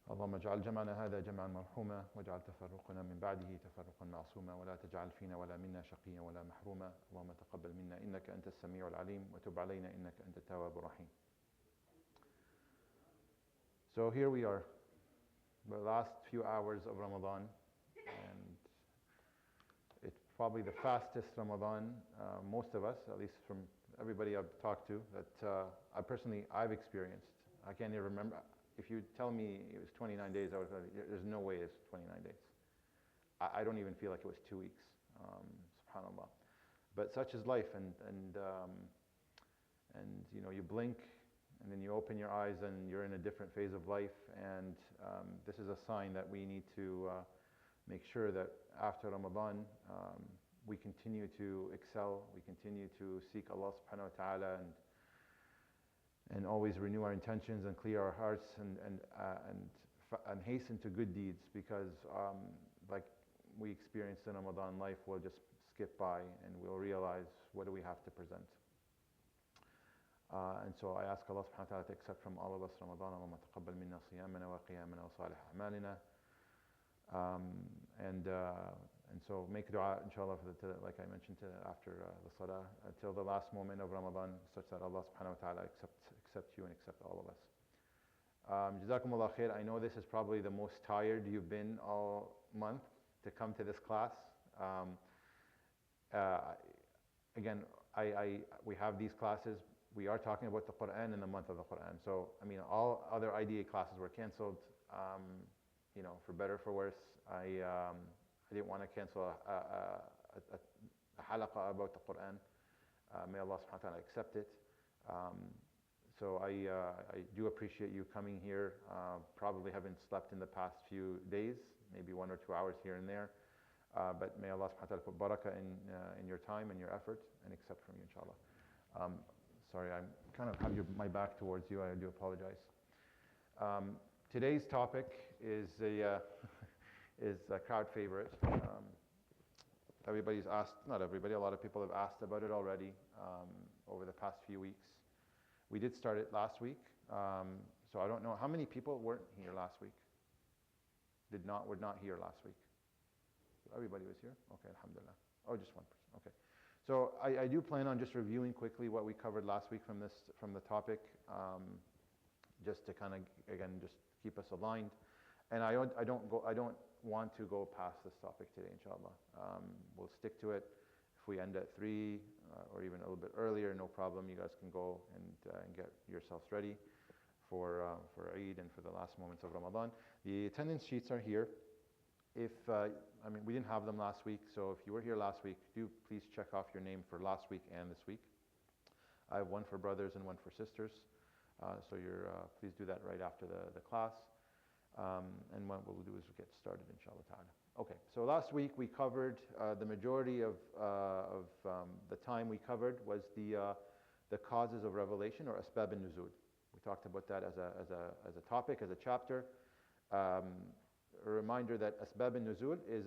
اللهم اجعل جمعنا هذا جمعا مرحوما واجعل تفرقنا من بعده تفرقا معصوما ولا تجعل فينا ولا منا شقيا ولا محروما. اللهم تقبل منا إنك أنت السميع العليم وتب علينا إنك أنت التواب الرحيم. So here we are, the last few hours of Ramadan, and it's probably the fastest Ramadan most of us, at least from everybody I've talked to, that I've experienced. I can't even remember. If you tell me it was 29 days, I would say, there's no way it's 29 days. I don't even feel like it was 2 weeks, subhanAllah. But such is life, and you know, you blink, and then you open your eyes, and you're in a different phase of life, and this is a sign that we need to make sure that after Ramadan, we continue to excel, we continue to seek Allah subhanahu wa ta'ala, and always renew our intentions and clear our hearts and hasten to good deeds, because like we experienced in Ramadan, life will just skip by and we'll realize what do we have to present. And so I ask Allah subhanahu wa ta'ala to accept from all of us Ramadan. Allahumma taqabbal minna siyamana wa qiyamana wa salih a'malina. And so make dua, inshallah, like I mentioned, after the salah, till the last moment of Ramadan, such that Allah subhanahu wa ta'ala accept you and accept all of us. Jazakumullah khair. I know this is probably the most tired you've been all month to come to this class. Again, we have these classes. We are talking about the Qur'an in the month of the Qur'an. So, I mean, all other IDA classes were canceled. You know, for better or for worse, I didn't want to cancel a halaqah about the Quran. May Allah subhanahu wa ta'ala accept it. So I do appreciate you coming here. Probably haven't slept in the past few days, maybe 1 or 2 hours here and there. But may Allah subhanahu wa ta'ala put barakah in your time and your effort and accept from you, inshallah. Sorry, I kind of have my back towards you. I do apologize. Today's topic is a crowd favorite. Everybody's asked, not everybody, a lot of people have asked about it already over the past few weeks. We did start it last week, so I don't know how many people weren't here last week. Were not here last week. Everybody was here? Okay, alhamdulillah. Oh, just one person. Okay. So I do plan on just reviewing quickly what we covered last week from the topic, just to kind of, again, just keep us aligned. And I don't want to go past this topic today, inshallah. We'll stick to it. If we end at 3 or even a little bit earlier, no problem. You guys can go and get yourselves ready for Eid and for the last moments of Ramadan. The attendance sheets are here. I mean, we didn't have them last week, so if you were here last week, do please check off your name for last week and this week. I have one for brothers and one for sisters. So please do that right after the class. And what we'll do is we'll get started, inshallah ta'ala. Okay, so last week we covered, the majority of the time we covered was the causes of revelation, or asbab al-nuzul. We talked about that as a topic, as a chapter. A reminder that asbab al-nuzul is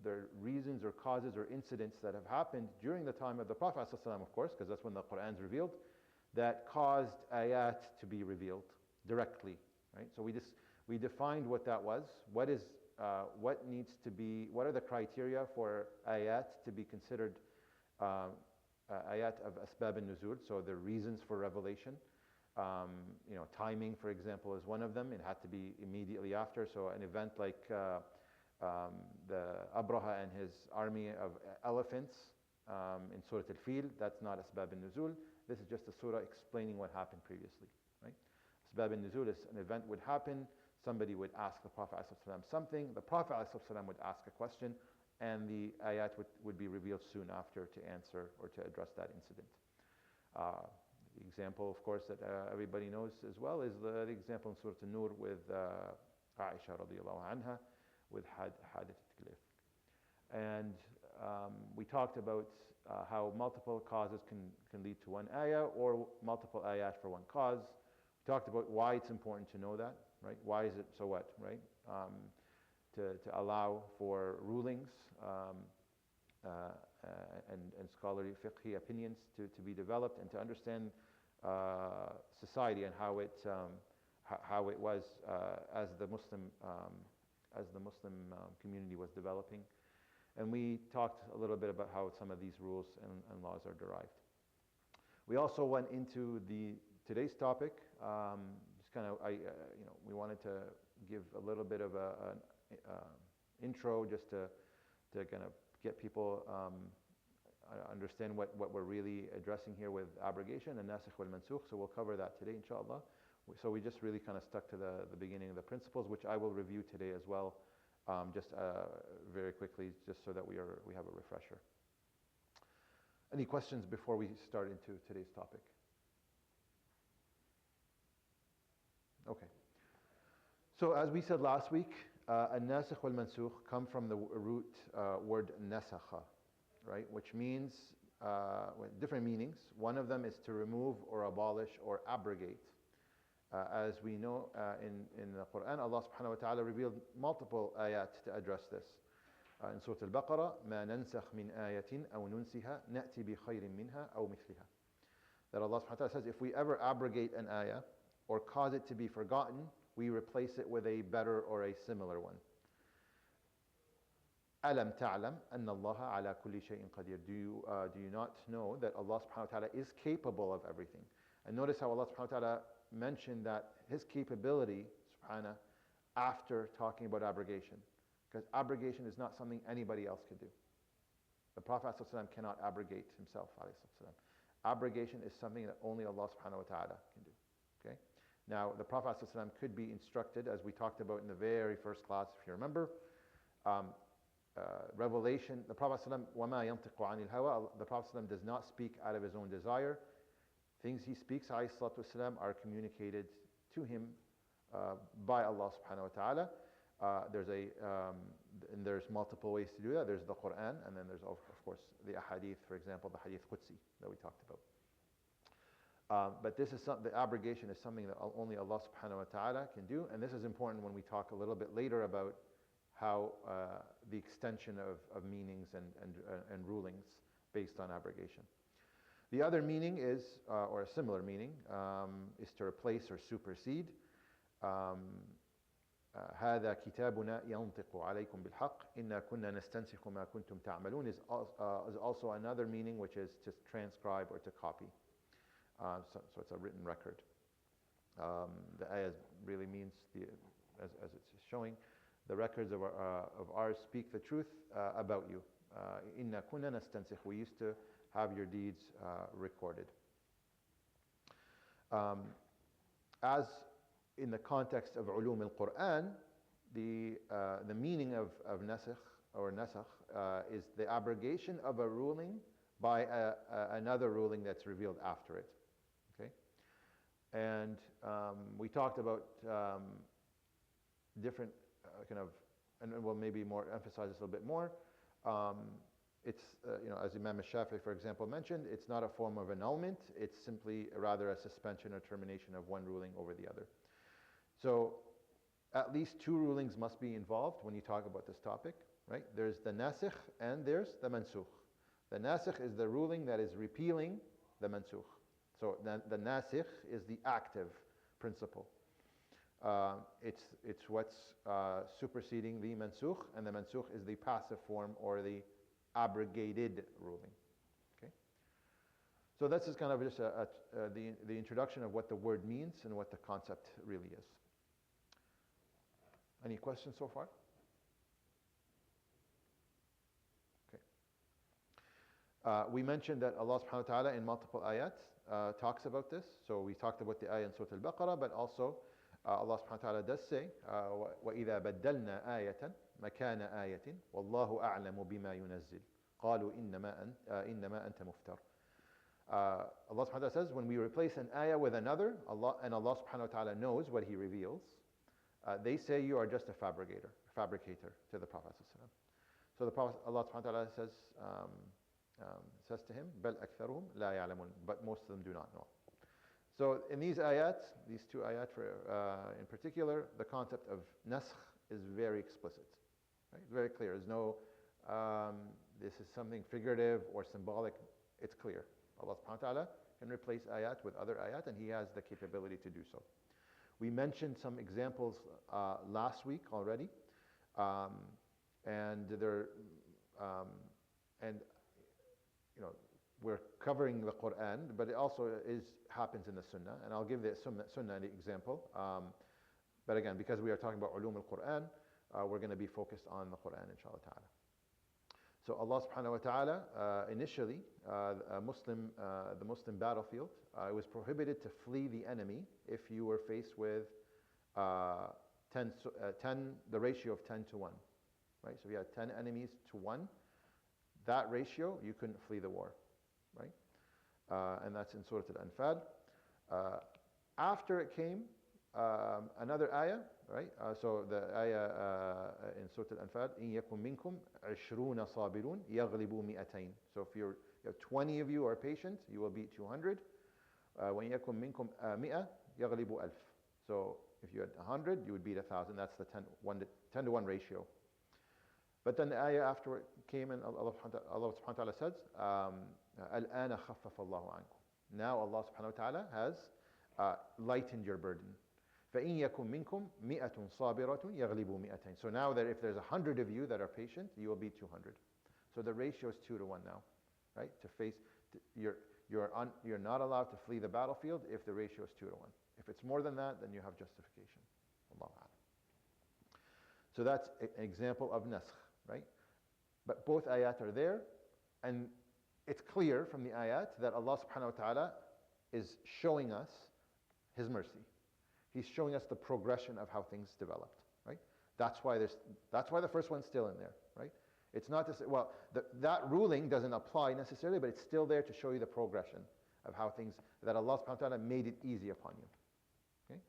the reasons or causes or incidents that have happened during the time of the Prophet ﷺ, of course, because that's when the Qur'an is revealed, that caused ayat to be revealed directly, right? So we defined what that was. What are the criteria for ayat to be considered ayat of asbab al-nuzul, so the reasons for revelation. You know, timing, for example, is one of them. It had to be immediately after. So an event like the Abraha and his army of elephants in Surah Al-Fil, that's not asbab al-nuzul. This is just a surah explaining what happened previously, right? Asbab al-nuzul is an event would happen, somebody would ask the Prophet ﷺ something, the Prophet ﷺ would ask a question, and the ayat would be revealed soon after to answer or to address that incident. The example, of course, that everybody knows as well is the example in Surah An-Nur with Aisha radiallahu anha with Hadith al-Ghlif. And we talked about how multiple causes can lead to one ayah, or multiple ayat for one cause. We talked about why it's important to know that, right? Why is it so what, right? To allow for rulings and scholarly fiqhi opinions to be developed, and to understand society and how how it was as the Muslim community was developing. And we talked a little bit about how some of these rules and laws are derived. We also went into today's topic. Just kind of, we wanted to give a little bit of an intro, just to kind of get people understand what we're really addressing here with abrogation and nasikh wal mansukh. So we'll cover that today, inshallah. So we just really kind of stuck to the beginning of the principles, which I will review today as well, just very quickly, just so that we have a refresher. Any questions before we start into today's topic? Okay. So as we said last week, an-nasikh wal mansukh come from the root word nasakha, right? Which means different meanings. One of them is to remove or abolish or abrogate. As we know in the Quran, Allah subhanahu wa ta'ala revealed multiple ayat to address this. In Surah Al-Baqarah, مَا نَنْسَخْ مِنْ آيَةٍ أَوْ نُنْسِهَا نَأْتِ بِخَيْرٍ مِنْهَا أَوْ مِثْلِهَا. That Allah subhanahu wa ta'ala says, if we ever abrogate an ayah or cause it to be forgotten, we replace it with a better or a similar one. أَلَمْ تَعْلَمْ أَنَّ اللَّهَ عَلَى كُلِّ شَيْءٍ قَدِيرٌ. Do you not know that Allah subhanahu wa ta'ala is capable of everything? And notice how Allah subhanahu wa ta'ala mentioned that His capability, subhanahu, after talking about abrogation. Because abrogation is not something anybody else could do. The Prophet ﷺ cannot abrogate himself. Abrogation is something that only Allah subhanahu wa ta'ala can do. Okay? Now, the Prophet ﷺ could be instructed, as we talked about in the very first class, if you remember, revelation, the Prophet ﷺ, وَمَا يَنْطِقُ عَنِ الْهَوَىٰ, the Prophet ﷺ does not speak out of his own desire. Things he speaks, alayhi salatu wasalam, are communicated to him by Allah subhanahu wa ta'ala. There's multiple ways to do that. There's the Quran, and then there's of course the ahadith, for example, the hadith Qudsi that we talked about. But the abrogation is something that only Allah subhanahu wa ta'ala can do, and this is important when we talk a little bit later about how the extension of meanings and rulings based on abrogation. The other meaning is, or a similar meaning, is to replace or supersede. هذا كتابنا ينطق عليكم بالحق إنا كنا نستنسخ ما كنتم تعملون is also another meaning, which is to transcribe or to copy. So it's a written record. The ayah really means, as it's showing, the records of ours speak the truth about you. إنا كنا نستنسخ. We used to have your deeds recorded. As in the context of ulum al-Quran, the meaning of nasikh or nasakh is the abrogation of a ruling by another ruling that's revealed after it. Okay, and we talked about different kind of, and we'll maybe more emphasize this a little bit more. It's as Imam al-Shafi'i, for example, mentioned, it's not a form of annulment. It's simply rather a suspension or termination of one ruling over the other. So at least two rulings must be involved when you talk about this topic, right? There's the nasikh and there's the mansukh. The nasikh is the ruling that is repealing the mansukh. So the nasikh is the active principle. It's what's superseding the mansukh, and the mansukh is the passive form or the abrogated ruling. Okay. So this is kind of just the introduction of what the word means and what the concept really is. Any questions so far? Okay. We mentioned that Allah subhanahu wa ta'ala in multiple ayat talks about this. So we talked about the ayah in Surah Al-Baqarah, but also Allah subhanahu wa ta'ala does say, وَإِذَا بَدَّلْنَا آيَةً مَكَانَ آيَةٍ وَاللَّهُ أَعْلَمُ بِمَا يُنَزِّلُ قَالُوا إِنَّمَا أَنْتَ مُفْتَرٍ. Allah subhanahu wa ta'ala says, when we replace an ayah with another, Allah subhanahu wa ta'ala knows what He reveals, they say you are just a fabricator to the Prophet. So the Prophet, Allah subhanahu wa ta'ala says to him, بَلْ أَكْثَرُهُمْ لَا يَعْلَمُونَ, but most of them do not know. So in these ayat, these two ayat in particular, the concept of naskh is very explicit, right? Very clear. There's no, this is something figurative or symbolic. It's clear. Allah subhanahu wa ta'ala can replace ayat with other ayat, and He has the capability to do so. We mentioned some examples last week already, and there, and you know, we're covering the Quran, but it also happens in the Sunnah, and I'll give the Sunnah an example. But again, because we are talking about ulum al-Quran, we're going to be focused on the Quran, inshallah ta'ala. So Allah subhanahu wa ta'ala, initially, the Muslim battlefield, it was prohibited to flee the enemy if you were faced with 10, the ratio of 10 to 1. Right? So if you had 10 enemies to 1, that ratio, you couldn't flee the war. Right? And that's in Surah Al-Anfal. After it came, another ayah, right? So the ayah in Surah Al-Anfal, إِن يَكُمْ مِنْكُمْ 20 صَابِرُونَ يَغْلِبُوا 200. So if you have 20 of you are patient, you will beat 200. وَإِن يَكُمْ مِنْكُمْ 100 يَغْلِبُوا 1000. So if you had 100, you would beat 1000. That's the 10 to 1 ratio. But then the ayah after it came, and Allah subhanahu wa ta'ala says, الْآنَ خَفَّفَ اللَّهُ عَنْكُمْ. Now Allah subhanahu wa ta'ala has lightened your burden. فَإِن يَكُمْ مِنْكُمْ 100 صَابِرَةٌ يَغْلِبُوا 200. So now that if there's 100 of you that are patient, you will beat 200. So the ratio is 2 to 1 now, right? You're not allowed to flee the battlefield if the ratio is 2 to 1. If it's more than that, then you have justification. Allahu A'lam. So that's an example of naskh, right? But both ayat are there, and it's clear from the ayat that Allah subhanahu wa ta'ala is showing us His mercy. He's showing us the progression of how things developed, right? That's why the first one's still in there, right? It's not to say, well, that ruling doesn't apply necessarily, but it's still there to show you the progression of how things, that Allah subhanahu wa ta'ala made it easy upon you. Okay?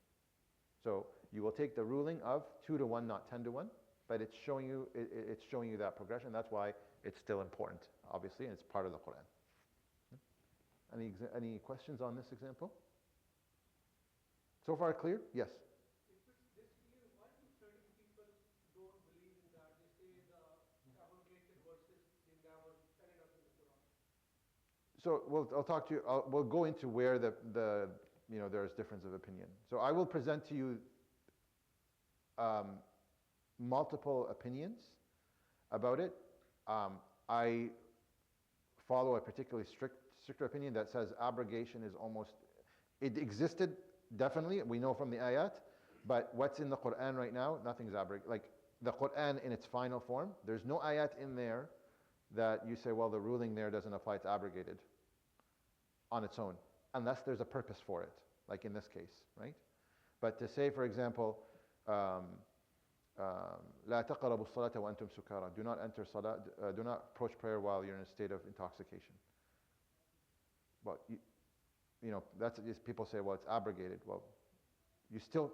So you will take the ruling of 2 to 1, not 10 to 1, but it's showing you that progression. That's why it's still important, obviously, and it's part of the Quran. Any questions on this example? So far clear? Yes. If it's this clear, why do certain people don't believe in that? They say the abrogated verses, they never ended up in the Quran. So I'll talk to you. We'll go into where there's difference of opinion. So I will present to you multiple opinions about it. I follow a particularly stricter opinion that says abrogation is almost, it existed definitely, we know from the ayat, but what's in the Quran right now, nothing's abrogated. Like the Quran in its final form, there's no ayat in there that you say, well, the ruling there doesn't apply, it's abrogated on its own, unless there's a purpose for it, like in this case, right? But to say, for example, لا تقربوا الصلاة وأنتم سكارى, do not enter salah, do not approach prayer while you're in a state of intoxication. Well, that's just, people say, well, it's abrogated. Well, you still,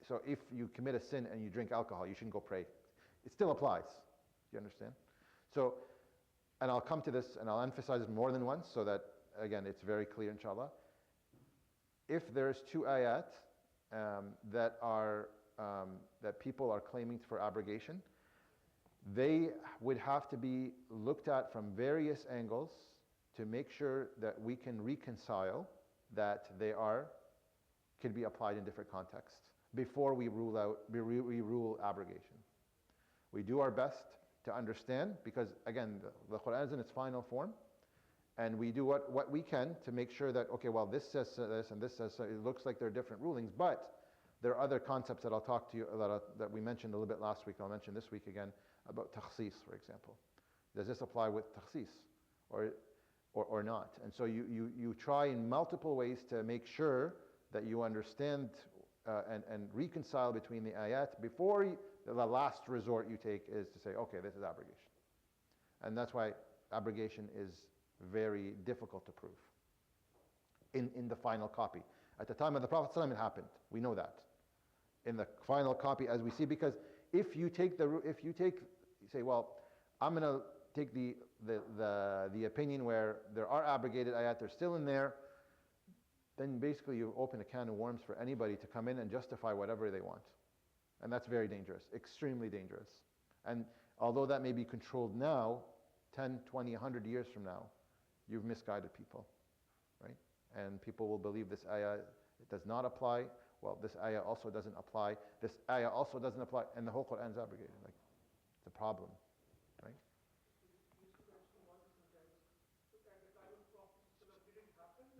so if you commit a sin and you drink alcohol, you shouldn't go pray. It still applies. Do you understand? So, and I'll come to this and I'll emphasize it more than once so that, again, it's very clear, inshallah. If there's 2 ayat that people are claiming for abrogation, they would have to be looked at from various angles to make sure that we can reconcile that they could be applied in different contexts before we rule abrogation. We do our best to understand, because again, the Quran is in its final form, and we do what we can to make sure that, okay, well, this says this and this says so. It looks like there are different rulings, but there are other concepts that I'll talk to you that we mentioned a little bit last week, and I'll mention this week again, about takhsis, for example. Does this apply with takhsis or not? And so you try in multiple ways to make sure that you understand and reconcile between the ayat before the last resort you take is to say, okay, this is abrogation. And that's why abrogation is very difficult to prove in the final copy. At the time of the Prophet ﷺ, it happened. We know that. In the final copy, as we see, because if you say, well, I'm going to take the opinion where there are abrogated ayat, they're still in there, then basically you open a can of worms for anybody to come in and justify whatever they want. And that's very dangerous, extremely dangerous. And although that may be controlled now, 10, 20, 100 years from now, you've misguided people, right? And people will believe this ayah, it does not apply, well, this ayah also doesn't apply, this ayah also doesn't apply, and the whole Quran is abrogated. Like, it's a problem, right?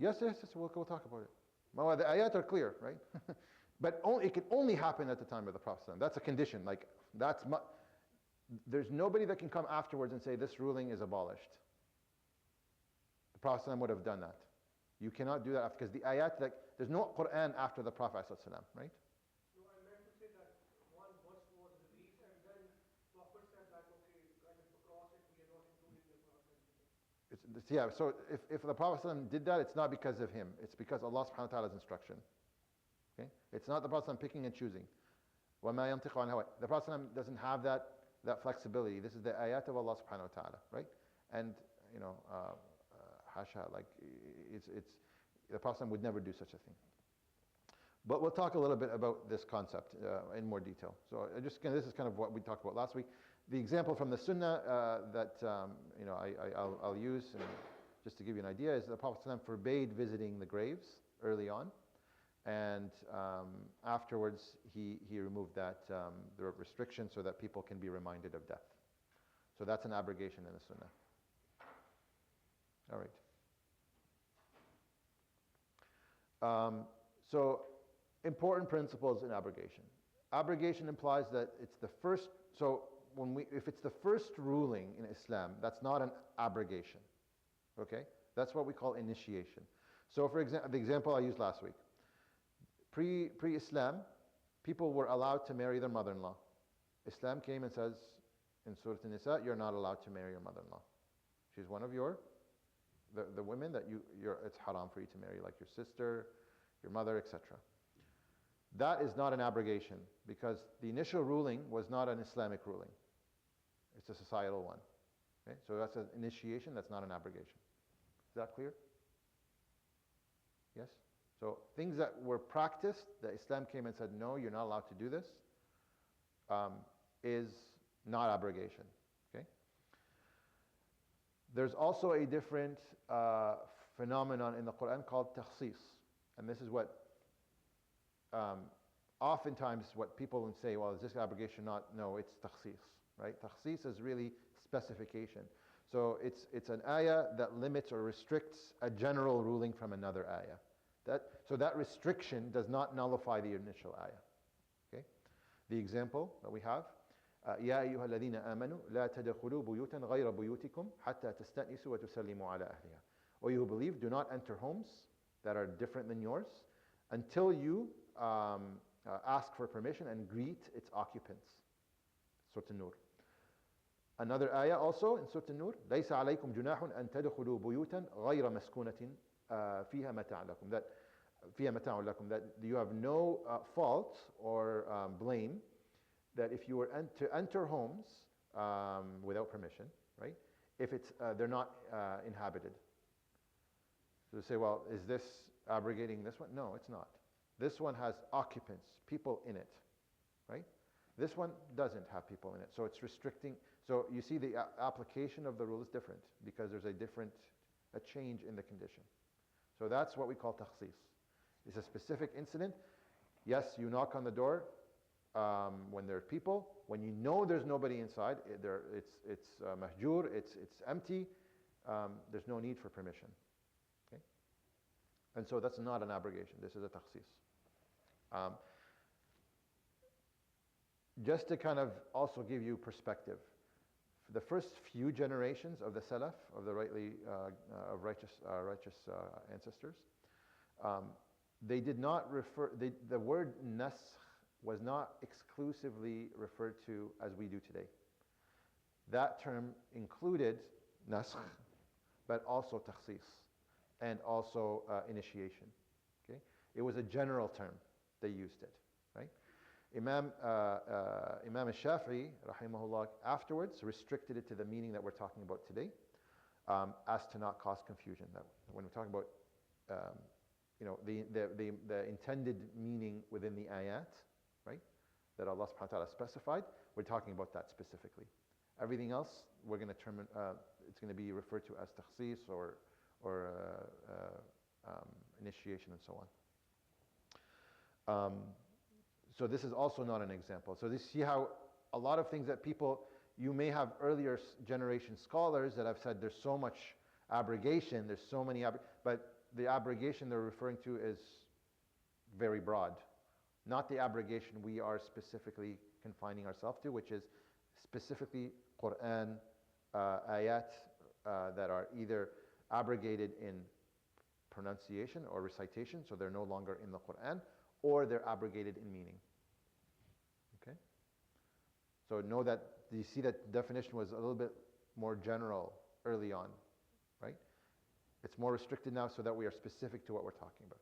Yes, yes, yes, we'll talk about it. Well, the ayat are clear, right? But it can only happen at the time of the Prophet. That's a condition. Like, there's nobody that can come afterwards and say this ruling is abolished. The Prophet would have done that. You cannot do that because the ayat, like, there's no Quran after the Prophet, right? No, I meant to say that one verse was released and then Prophet said that, okay, kind of across it, we are not including the Quran. Yeah, so if the Prophet did that, it's not because of him. It's because Allah subhanahu wa ta'ala's instruction. Okay? It's not the Prophet picking and choosing. وَمَا يَنْطِقُ عَنْ هَوَى. The Prophet doesn't have that flexibility. This is the ayat of Allah subhanahu wa ta'ala, right? And, you know, hasha, like, the Prophet would never do such a thing. But we'll talk a little bit about this concept in more detail. So this is kind of what we talked about last week. The example from the Sunnah that you know I'll use, and just to give you an idea, is the Prophet forbade visiting the graves early on, and afterwards he removed that the restriction so that people can be reminded of death. So that's an abrogation in the Sunnah. All right. So important principles in abrogation. Abrogation implies that it's the first. So if it's the first ruling in Islam, that's not an abrogation. Okay, that's what we call initiation. So, for example, the example I used last week, pre-Islam, people were allowed to marry their mother-in-law. Islam came and says in Surah An-Nisa, you're not allowed to marry your mother-in-law. She's one of the women that it's haram for you to marry, like your sister, your mother, etc. That is not an abrogation because the initial ruling was not an Islamic ruling. It's a societal one. Okay? So that's an initiation, that's not an abrogation. Is that clear? Yes? So things that were practiced, that Islam came and said, no, you're not allowed to do this, is not abrogation. Okay? There's also a different phenomenon in the Quran called takhsis. And this is what oftentimes what people would say, well, is this abrogation? No, it's takhsis, right? Takhsis is really specification. So it's an ayah that limits or restricts a general ruling from another ayah. So that restriction does not nullify the initial ayah. Okay? The example that we have, يا أيها الذين آمنوا لا تدخلوا بيوتا غير بيوتكم حتى تستأنسوا وتسلموا على أهلها. O you who believe, do not enter homes that are different than yours until you ask for permission and greet its occupants. Surah An-Nur. Another ayah also in Surah An-Nur, ليس عليكم جناح أن تدخلوا بيوتا غير مسكونة فيها متاع لكم. That فيها متاع لكم. That you have no fault or blame that if you were to enter homes without permission, right? If they're not inhabited. So they say, well, is this abrogating this one? No, it's not. This one has occupants, people in it, right? This one doesn't have people in it, so it's restricting. So you see the application of the rule is different because there's a change in the condition. So that's what we call takhsis. It's a specific incident. Yes, you knock on the door when there are people. When you know there's nobody inside, it's mahjur, it's empty. There's no need for permission. Okay? And so that's not an abrogation. This is a takhsis. Just to kind of also give you perspective, the first few generations of the Salaf, of the righteous ancestors, they did not refer. The word nasakh was not exclusively referred to as we do today. That term included nasakh, but also takhsis, and also initiation. Okay, it was a general term. They used it, right? Imam al-Shafi'i, rahimahullah, afterwards restricted it to the meaning that we're talking about today, as to not cause confusion. That when we're talking about, the intended meaning within the ayat, right, that Allah subhanahu wa ta'ala specified, we're talking about that specifically. Everything else, we're going to it's going to be referred to as takhsis or initiation and so on. Um, so this is also not an example. So you see how a lot of things that people, you may have earlier generation scholars that have said there's so much abrogation, there's so many, but the abrogation they're referring to is very broad. Not the abrogation we are specifically confining ourselves to, which is specifically Quran ayat that are either abrogated in pronunciation or recitation, so they're no longer in the Quran, or they're abrogated in meaning. Okay? So know that, you see that definition was a little bit more general early on, right? It's more restricted now so that we are specific to what we're talking about.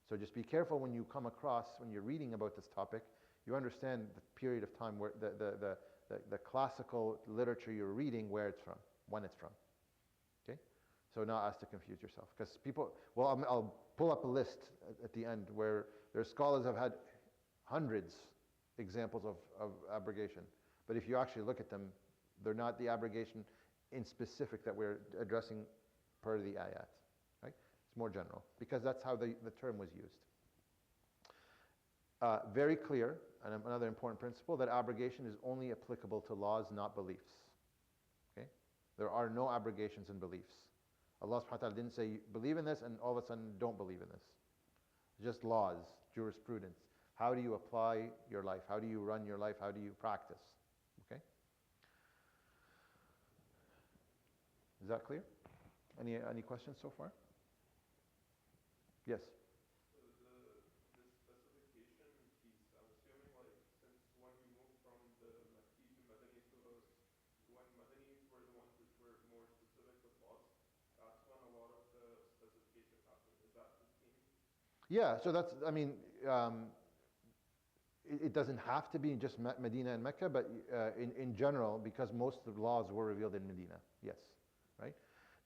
So just be careful when you come across, when you're reading about this topic, you understand the period of time where the classical literature you're reading, where it's from, when it's from. Okay? So not as to confuse yourself. Because people, well, I'll pull up a list at the end where their scholars have had hundreds examples of abrogation. But if you actually look at them, they're not the abrogation in specific that we're addressing per the ayat. Right? It's more general, because that's how the term was used. Very clear, and another important principle, that abrogation is only applicable to laws, not beliefs. Okay? There are no abrogations in beliefs. Allah subhanahu wa ta'ala didn't say, believe in this, and all of a sudden don't believe in this. Just laws, jurisprudence. How do you apply your life? How do you run your life? How do you practice? Okay? Is that clear? Any questions so far? Yes? So the specification piece, I'm assuming like since when we moved from the Makki to Madani surahs, when Madanis were the ones which were more specific with laws, that's when a lot of the specification happened. Is that the theme? Yeah, so that's, I mean, it doesn't have to be just Medina and Mecca, but in general, because most of the laws were revealed in Medina, yes, right?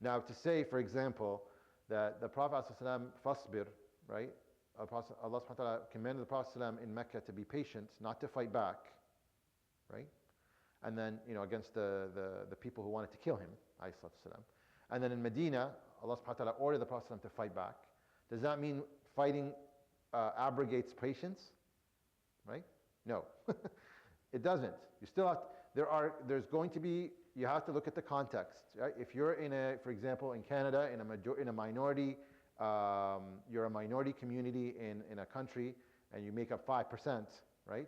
Now, to say, for example, that the Prophet ﷺ, fasbir, right? Allah subhanahu wa ta'ala commanded the Prophet ﷺ in Mecca to be patient, not to fight back, right? And then, against the people who wanted to kill him, alayhi salatu wasalam. And then in Medina, Allah subhanahu wa ta'ala ordered the Prophet ﷺ to fight back. Does that mean fighting abrogates patience? Right? No, it doesn't. You still have there's going to be, you have to look at the context, right? If you're for example, in Canada, in a minority, you're a minority community in a country, and you make up 5%, right?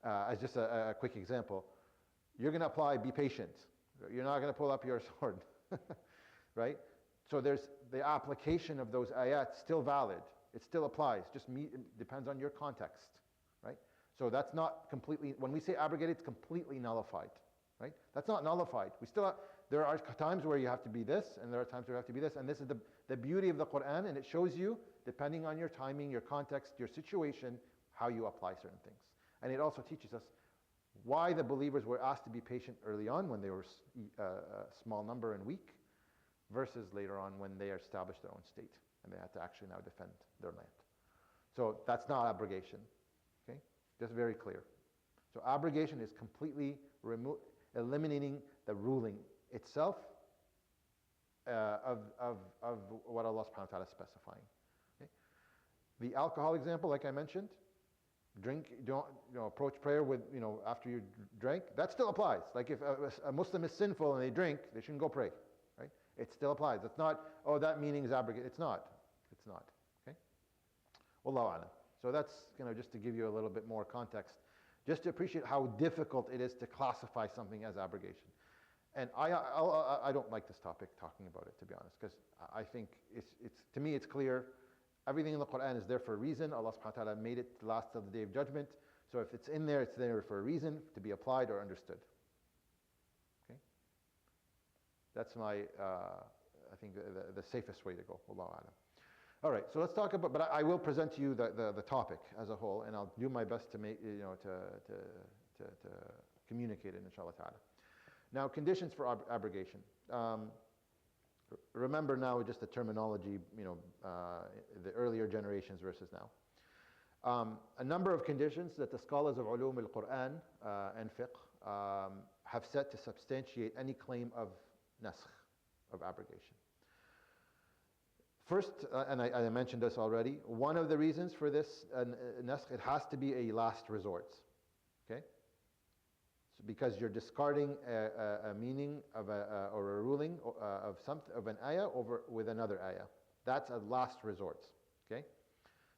As just a quick example, you're going to apply, be patient. You're not going to pull up your sword, right? So there's the application of those ayats still valid. It still applies. It depends on your context. Right? So that's not completely, when we say abrogated, it's completely nullified. Right? That's not nullified. There are times where you have to be this, and there are times where you have to be this, and this is the beauty of the Quran, and it shows you, depending on your timing, your context, your situation, how you apply certain things. And it also teaches us why the believers were asked to be patient early on when they were a small number and weak, versus later on when they established their own state, and they had to actually now defend their land. So that's not abrogation. Okay? Just very clear. So abrogation is completely eliminating the ruling itself of what Allah subhanahu wa ta'ala is specifying. Okay? The alcohol example, like I mentioned, don't approach prayer with, after you drank, that still applies. Like if a Muslim is sinful and they drink, they shouldn't go pray. Right? It still applies. It's not, that meaning is abrogated. It's not. It's not. Okay? Wallahu a'lam. So that's just to give you a little bit more context, just to appreciate how difficult it is to classify something as abrogation. And I don't like this topic, talking about it, to be honest, because I think to me it's clear. Everything in the Quran is there for a reason. Allah subhanahu wa ta'ala made it to last till the Day of Judgment. So if it's in there, it's there for a reason, to be applied or understood. Okay? That's my, I think, the safest way to go. Wallahu a'lam. All right, so let's talk about, but I will present to you the topic as a whole, and I'll do my best to make, to communicate it, inshallah ta'ala. Now, conditions for abrogation. Remember now just the terminology, the earlier generations versus now. A number of conditions that the scholars of ulum al-Quran and fiqh have set to substantiate any claim of naskh, of abrogation. First, and I mentioned this already, one of the reasons for this naskh, it has to be a last resort. Okay? So because you're discarding a meaning of or a ruling of an ayah with another ayah. That's a last resort. Okay?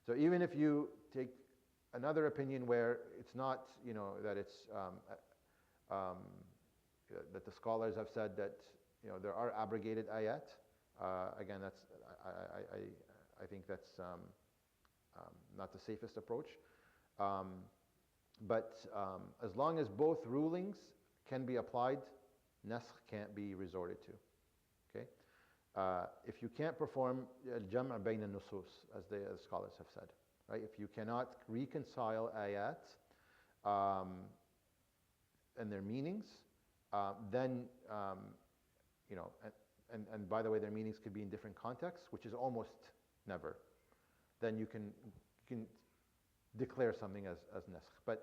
So even if you take another opinion where it's not, that it's that the scholars have said that there are abrogated ayat. Again, I think that's not the safest approach. But as long as both rulings can be applied, naskh can't be resorted to. Okay? If you can't perform al-jam' bayn al-nusus, as the scholars have said, right? If you cannot reconcile ayat and their meanings, then and by the way, their meanings could be in different contexts, which is almost never. Then you can declare something as naskh. But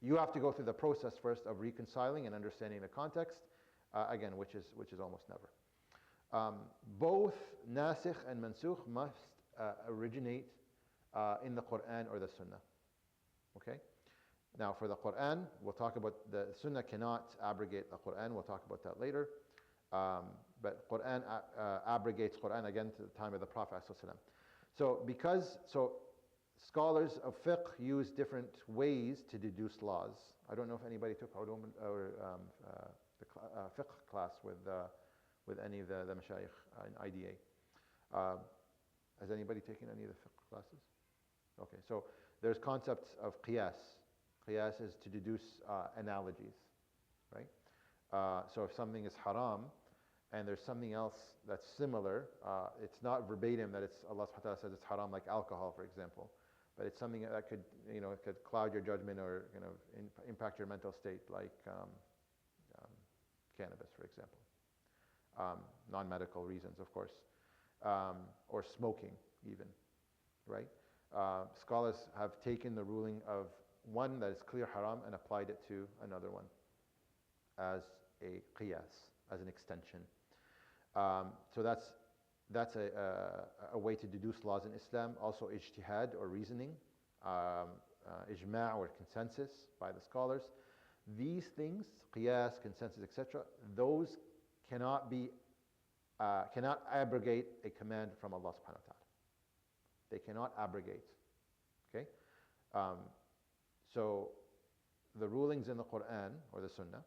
you have to go through the process first of reconciling and understanding the context, again, which is almost never. Both nasikh and mansukh must originate in the Qur'an or the Sunnah. Okay? Now for the Qur'an, we'll talk about the Sunnah cannot abrogate the Qur'an. We'll talk about that later. But Qur'an abrogates Qur'an again to the time of the Prophet ﷺ. So scholars of fiqh use different ways to deduce laws. I don't know if anybody took ulum or the fiqh class with any of the mashayikh in IDA. Has anybody taken any of the fiqh classes? Okay, so there's concepts of qiyas. Qiyas is to deduce analogies, right? So if something is haram and there's something else that's similar, it's not verbatim that it's Allah subhanahu wa ta'ala says it's haram, like alcohol, for example, but it's something that could, it could cloud your judgment or impact your mental state, like cannabis, for example. Non-medical reasons, of course, or smoking even, right? Scholars have taken the ruling of one that is clear haram and applied it to another one as a qiyas, as an extension. So that's a way to deduce laws in Islam. Also ijtihad or reasoning, ijma' or consensus by the scholars. These things, qiyas, consensus, etc., those cannot abrogate a command from Allah subhanahu wa ta'ala. They cannot abrogate. Okay? So the rulings in the Quran or the Sunnah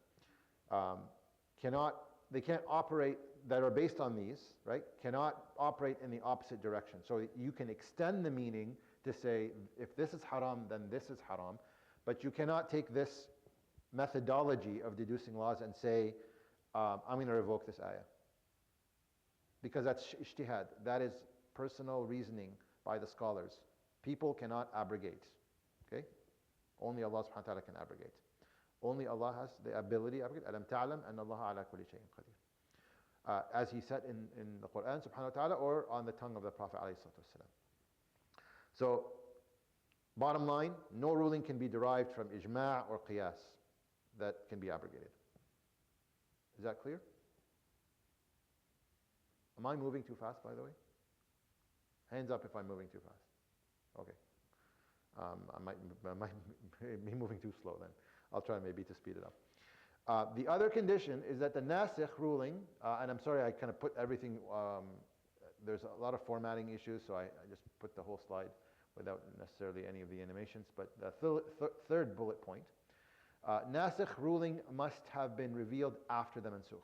they can't operate, that are based on these, right, cannot operate in the opposite direction. So you can extend the meaning to say, if this is haram, then this is haram, but you cannot take this methodology of deducing laws and say, I'm going to revoke this ayah. Because that's ijtihad. That is personal reasoning by the scholars. People cannot abrogate. Okay? Only Allah subhanahu wa ta'ala can abrogate. Only Allah has the ability to abrogate. Alam ta'lam anna Allah ala kulli shay'in qadir. As He said in the Quran subhanahu wa ta'ala, or on the tongue of the Prophet alayhi salatu wasalam. So, bottom line, no ruling can be derived from ijma' or qiyas that can be abrogated. Is that clear? Am I moving too fast, by the way? Hands up if I'm moving too fast. Okay. I might be moving too slow then. I'll try maybe to speed it up. The other condition is that the nasikh ruling, and I'm sorry I kind of put everything, there's a lot of formatting issues, so I just put the whole slide without necessarily any of the animations, but the third bullet point, nasikh ruling must have been revealed after the mansukh.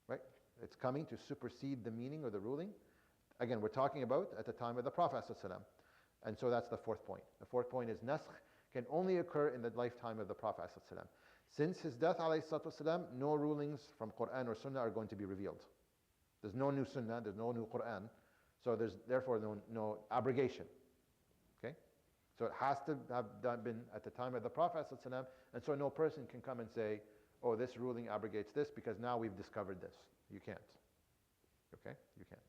Right? It's coming to supersede the meaning or the ruling. Again, we're talking about at the time of the Prophet ﷺ. And so that's the fourth point. The fourth point is naskh can only occur in the lifetime of the Prophet ﷺ. Since his death ﷺ, no rulings from Quran or Sunnah are going to be revealed. There's no new Sunnah, there's no new Quran, so there's therefore no abrogation. Okay? So it has to have been at the time of the Prophet ﷺ, and so no person can come and say, oh, this ruling abrogates this because now we've discovered this. You can't. Okay? You can't.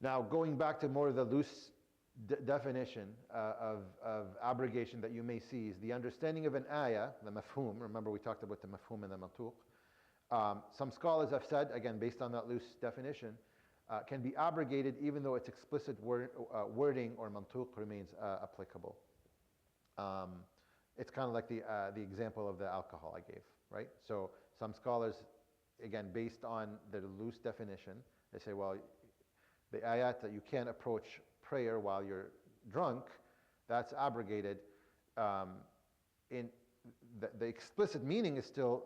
Now, going back to more of the loose definition of abrogation that you may see is the understanding of an ayah, the mafhum. Remember we talked about the mafhum and the mantuq. Some scholars have said, again, based on that loose definition, can be abrogated even though its explicit wording or mantuq remains applicable. It's kind of like the example of the alcohol I gave, right? So some scholars, again, based on the loose definition, they say, well, the ayat that you can't approach prayer while you're drunk, that's abrogated. In the explicit meaning is still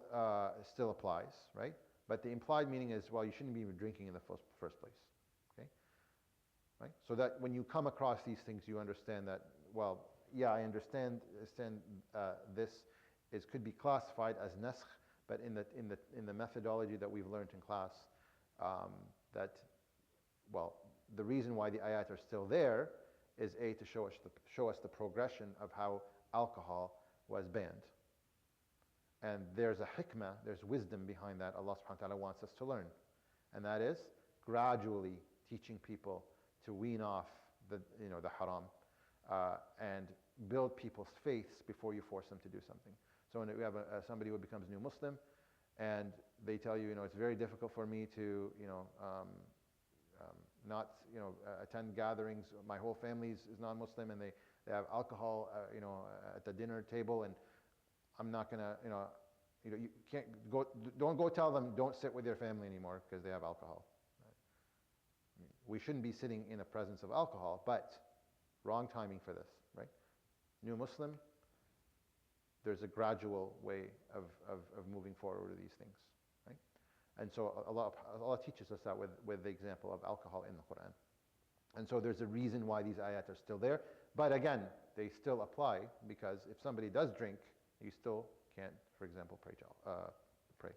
applies, right? But the implied meaning is, well, you shouldn't be even drinking in the first place, okay? Right? So that when you come across these things, you understand that, well, yeah, I understand this could be classified as naskh, but in the methodology that we've learned in class, that, well, the reason why the ayat are still there is to show us the progression of how alcohol was banned. And there's a hikmah, there's wisdom behind that Allah subhanahu wa ta'ala wants us to learn. And that is gradually teaching people to wean off the haram and build people's faiths before you force them to do something. So when we have somebody who becomes a new Muslim and they tell you, it's very difficult for me to, not, attend gatherings. My whole family is non-Muslim and they have alcohol, at the dinner table, and I'm not gonna, you can't go. Don't go tell them don't sit with your family anymore because they have alcohol. Right? We shouldn't be sitting in the presence of alcohol, but wrong timing for this, right? New Muslim. There's a gradual way of moving forward with these things, right? And so Allah teaches us that with the example of alcohol in the Quran. And so there's a reason why these ayat are still there. But again, they still apply because if somebody does drink, you still can't, for example, pray.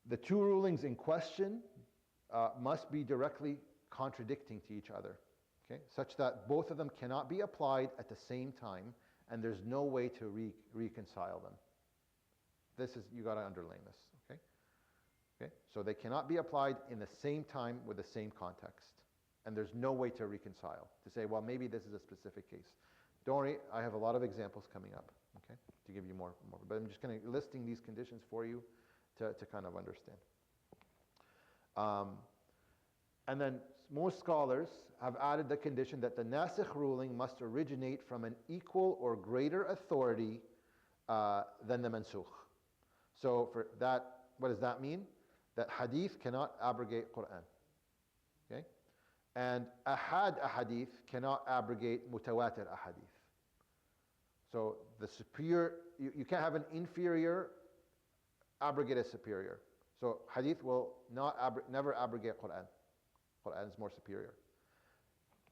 The two rulings in question must be directly contradicting to each other, okay? Such that both of them cannot be applied at the same time, and there's no way to reconcile them. You got to underline this, okay? Okay? So they cannot be applied in the same time with the same context. And there's no way to reconcile, to say, well, maybe this is a specific case. Don't worry, I have a lot of examples coming up, okay, to give you more. But I'm just kind of listing these conditions for you to kind of understand. And then most scholars have added the condition that the nasikh ruling must originate from an equal or greater authority than the mansukh. So for that, what does that mean? That hadith cannot abrogate Qur'an. Okay? And ahadith cannot abrogate mutawatir ahadith. So the superior, you can't have an inferior abrogate a superior. So hadith will never abrogate Qur'an. Qur'an is more superior.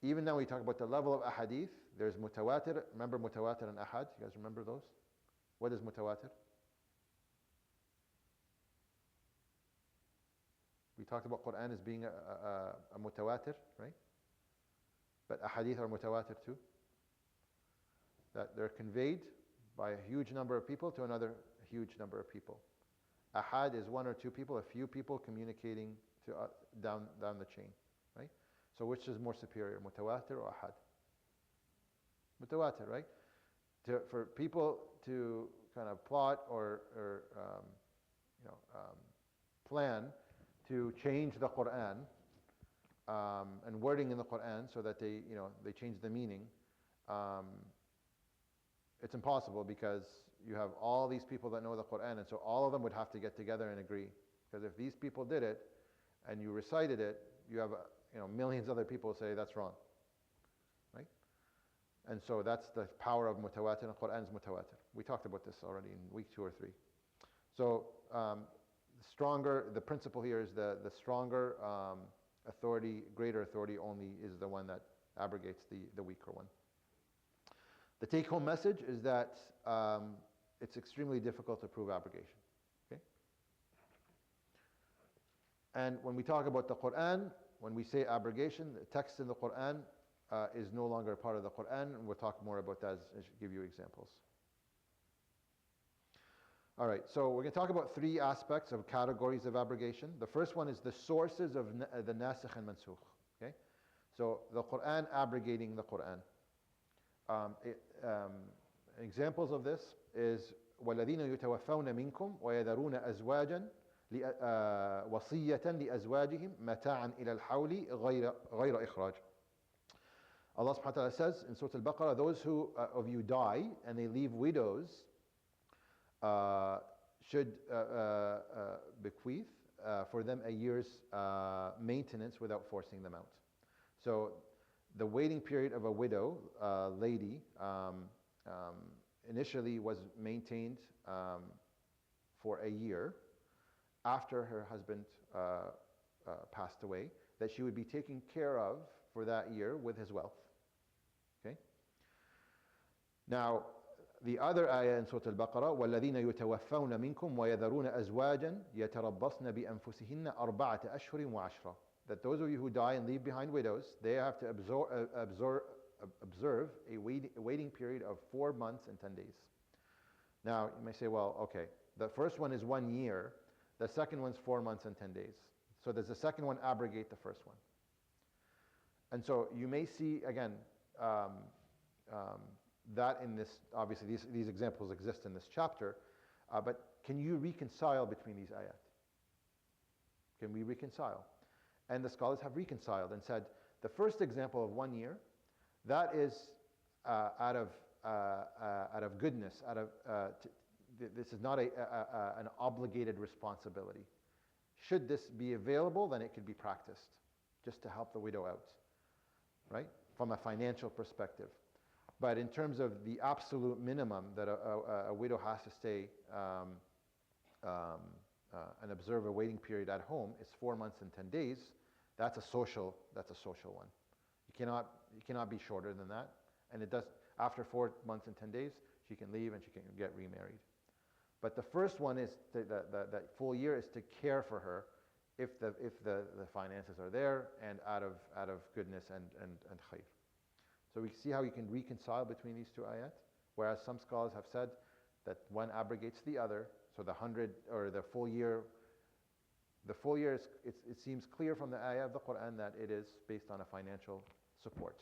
Even now we talk about the level of ahadith, there's mutawatir. Remember mutawatir and ahad? You guys remember those? What is mutawatir? We talked about Qur'an as being a mutawatir, right? But ahadith are mutawatir too. That they're conveyed by a huge number of people to another huge number of people. Ahad is one or two people, a few people communicating to down the chain, right? So which is more superior, mutawatir or ahad? Mutawatir, right? For people to kind of plot or plan to change the Quran and wording in the Quran so that they change the meaning. It's impossible because you have all these people that know the Quran, and so all of them would have to get together and agree. Because if these people did it and you recited it, you have millions of other people say that's wrong, right? And so that's the power of mutawatir, and Quran's mutawatir. We talked about this already in week 2 or 3. So the principle here is the stronger authority, greater authority only is the one that abrogates the weaker one. The take-home message is that it's extremely difficult to prove abrogation. Okay? And when we talk about the Quran, when we say abrogation, the text in the Quran is no longer a part of the Quran, and we'll talk more about that as I give you examples. All right, so we're going to talk about 3 aspects of categories of abrogation. The first one is the sources of the nasikh and mansukh. Okay? So the Quran abrogating the Quran. Examples of this is وَالَّذِينَ يُتَوَفَّوْنَ مِنْكُمْ وَيَذَرُونَ أَزْوَاجًا وَصِيَّةً لِأَزْوَاجِهِمْ مَتَاعًا إِلَى الْحَوْلِ غَيْرَ إِخْرَاجٍ. Allah subhanahu wa ta'ala says in Surah Al-Baqarah, those who of you die and they leave widows should bequeath for them a year's maintenance without forcing them out. So the waiting period of a widow lady initially was maintained for a year after her husband passed away, that she would be taken care of for that year with his wealth. Okay? Now, the other ayah in Surah Al-Baqarah, وَالَّذِينَ يُتَوَفَّوْنَ مِنْكُمْ وَيَذَرُونَ أَزْوَاجًا يَتَرَبَّصْنَ بِأَنفُسِهِنَّ أَرْبَعَةَ أَشْهُرٍ وَعَشْرًا. That those of you who die and leave behind widows, they have to observe a waiting period of 4 months and 10 days. Now, you may say, well, okay, the first one is 1 year, the second one's 4 months and 10 days. So does the second one abrogate the first one? And so you may see, again, that in this, obviously these examples exist in this chapter, but can you reconcile between these ayat? Can we reconcile? And the scholars have reconciled and said, the first example of 1 year, that is out of goodness, this is not an obligated responsibility. Should this be available, then it could be practiced, just to help the widow out, right? From a financial perspective. But in terms of the absolute minimum that a widow has to stay and observe a waiting period at home is 4 months and 10 days. That's a social one. You cannot be shorter than that. And it does, after 4 months and 10 days, she can leave and she can get remarried. But the first one is that full year is to care for her if the finances are there and out of goodness and khayr. So we see how you can reconcile between these two ayat, whereas some scholars have said that one abrogates the other. So the 100 or the full year it seems clear from the ayah of the Quran that it is based on a financial support,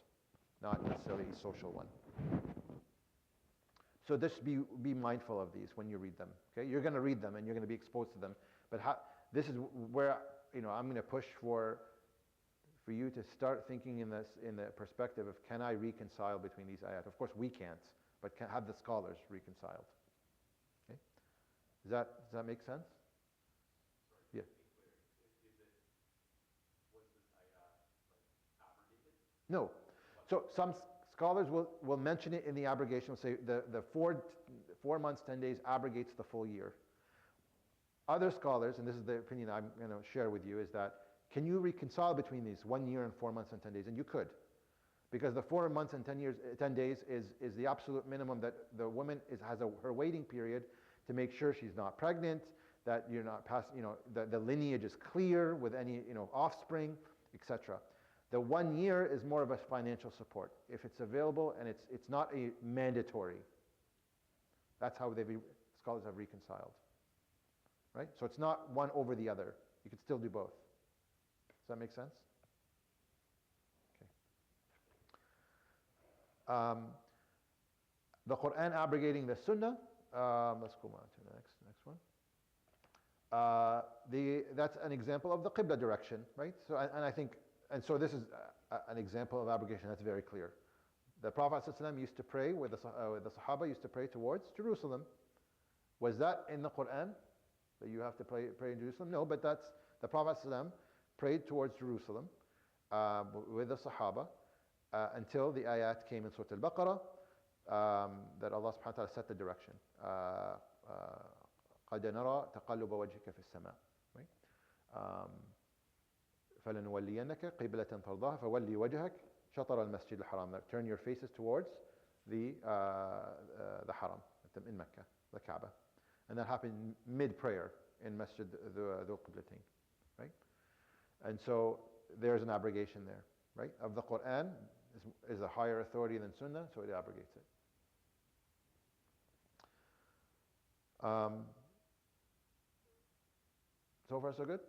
not necessarily a social one. So just be mindful of these when you read them. Okay, you're going to read them and you're going to be exposed to them. But this is where I'm going to push for you to start thinking in the perspective of, can I reconcile between these ayat? Of course we can't, but have the scholars reconciled. Okay, does that make sense? Yeah. No. So some scholars will mention it in the abrogation, will say the 4 months, 10 days abrogates the full year. Other scholars, and this is the opinion I'm going to share with you, is that can you reconcile between these 1 year and 4 months and 10 days? And you could. Because the 4 months and 10 days is the absolute minimum that the woman has her waiting period to make sure she's not pregnant, that you're not the lineage is clear with any offspring, etc. The 1 year is more of a financial support. If it's available and it's not a mandatory. That's how scholars have reconciled. Right? So it's not one over the other. You could still do both. Does that make sense? Okay. The Quran abrogating the Sunnah. Let's go on to the next one. That's an example of the Qibla direction, right? So so this is an example of abrogation that's very clear. The Prophet ﷺ used to pray, the Sahaba used to pray towards Jerusalem. Was that in the Quran? That you have to pray in Jerusalem? No, but that's the Prophet ﷺ prayed towards Jerusalem with the Sahaba until the ayat came in Surah Al-Baqarah that Allah subhanahu wa ta'ala set the direction. قَدْ نَرَى تَقَلُّبَ وَجْهِكَ فِي السَّمَاءِ, right? فَلَنُوَلِّيَنَّكَ قِبْلَةً تَرْضَاهَا فَوَلِّ وَجْهَكَ شَطْرَ الْمَسْجِدِ الْحَرَامِ. Turn your faces towards the Haram in Mecca, the Kaaba. And that happened mid-prayer in Masjid Dhul Qiblatain, right? And so there's an abrogation there, right? Of the Quran is a higher authority than Sunnah, so it abrogates it. So far so good?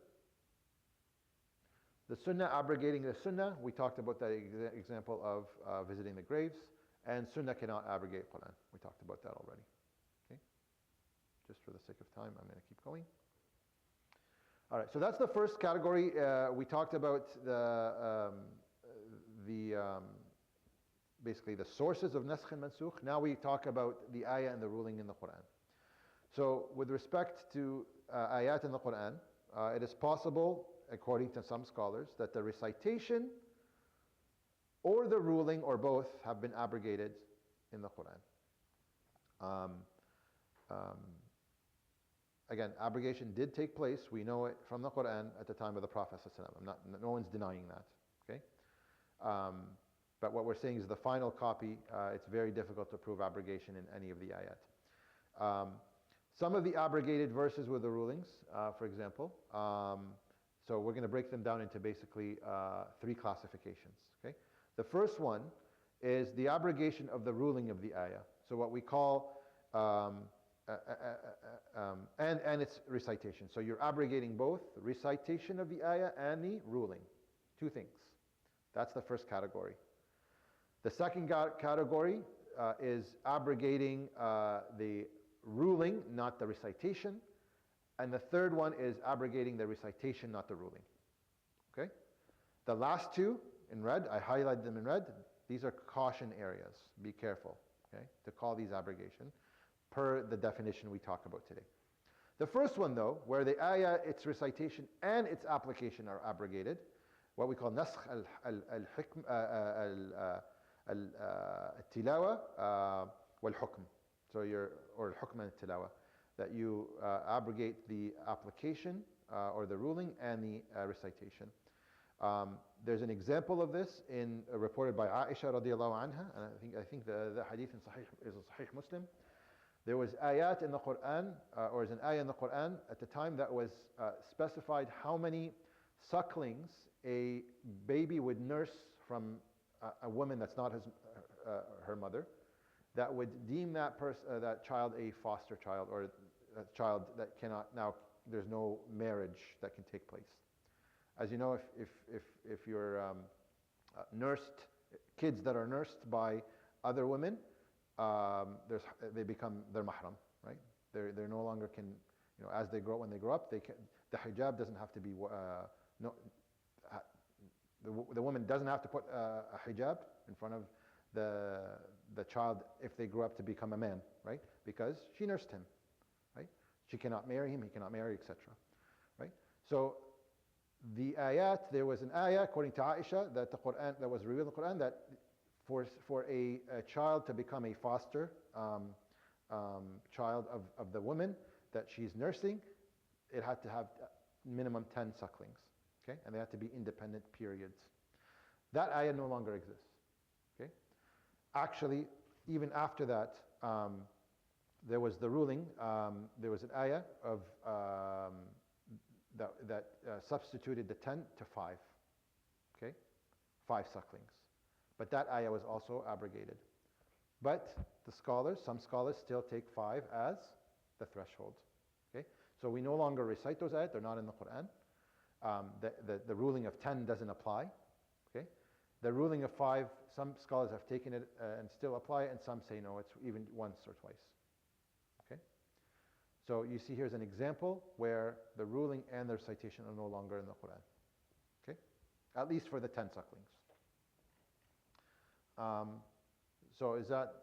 The Sunnah abrogating the Sunnah, we talked about that example of visiting the graves, and Sunnah cannot abrogate Quran. We talked about that already. Okay? just for the sake of time, I'm going to keep going. All right, so that's the first category. We talked about basically the sources of nasakh and mansukh. Now we talk about the ayah and the ruling in the Quran. So with respect to ayat in the Quran, it is possible, according to some scholars, that the recitation or the ruling or both have been abrogated in the Quran. Again, abrogation did take place. We know it from the Quran at the time of the Prophet ﷺ. No one's denying that. Okay? But what we're saying is the final copy, it's very difficult to prove abrogation in any of the ayat. Some of the abrogated verses were the rulings, for example. So we're going to break them down into basically three classifications. Okay? The first one is the abrogation of the ruling of the ayah. So what we call, and its recitation. So you're abrogating both recitation of the ayah and the ruling. Two things. That's the first category. The second category is abrogating the ruling, not the recitation. And the third one is abrogating the recitation, not the ruling. Okay? The last two in red, I highlighted them in red. These are caution areas. Be careful, okay, to call these abrogation per the definition we talk about today. The first one, though, where the ayah, its recitation and its application are abrogated, what we call nasakh al-tilawa wal-hukm. So or al-hukm and tilawa, that you abrogate the application or the ruling and the recitation. There's an example of this reported by Aisha radiallahu anha, and I think the hadith in is Sahih Muslim. There was ayat in the Quran, or is an ayah in the Quran at the time that was specified how many sucklings a baby would nurse from a woman that's not her mother, that would deem that child a foster child, or a child that cannot, now there's no marriage that can take place. As you know, if you're nursed, kids that are nursed by other women, they're mahram, right? They're no longer can, as they grow, when they grow up, the hijab doesn't have to be, the woman doesn't have to put a hijab in front of the child if they grow up to become a man, right? Because she nursed him, right? She cannot marry him, he cannot marry, etc. Right? So the ayat, there was an ayah according to Aisha that the Quran, that was revealed in the Quran, that for a child to become a foster child of the woman that she's nursing, it had to have minimum 10 sucklings, okay? And they had to be independent periods. That ayah no longer exists, okay? Actually, even after that, there was the ruling, there was an ayah of that substituted the 10 to 5, okay? 5 sucklings. But that ayah was also abrogated. But some scholars still take 5 as the threshold, okay? So we no longer recite those ayat, they're not in the Quran. The ruling of 10 doesn't apply, okay? The ruling of 5, some scholars have taken it and still apply it, and some say no, it's even once or twice. Okay? So you see here's an example where the ruling and the recitation are no longer in the Quran. Okay? At least for the 10 sucklings. So is that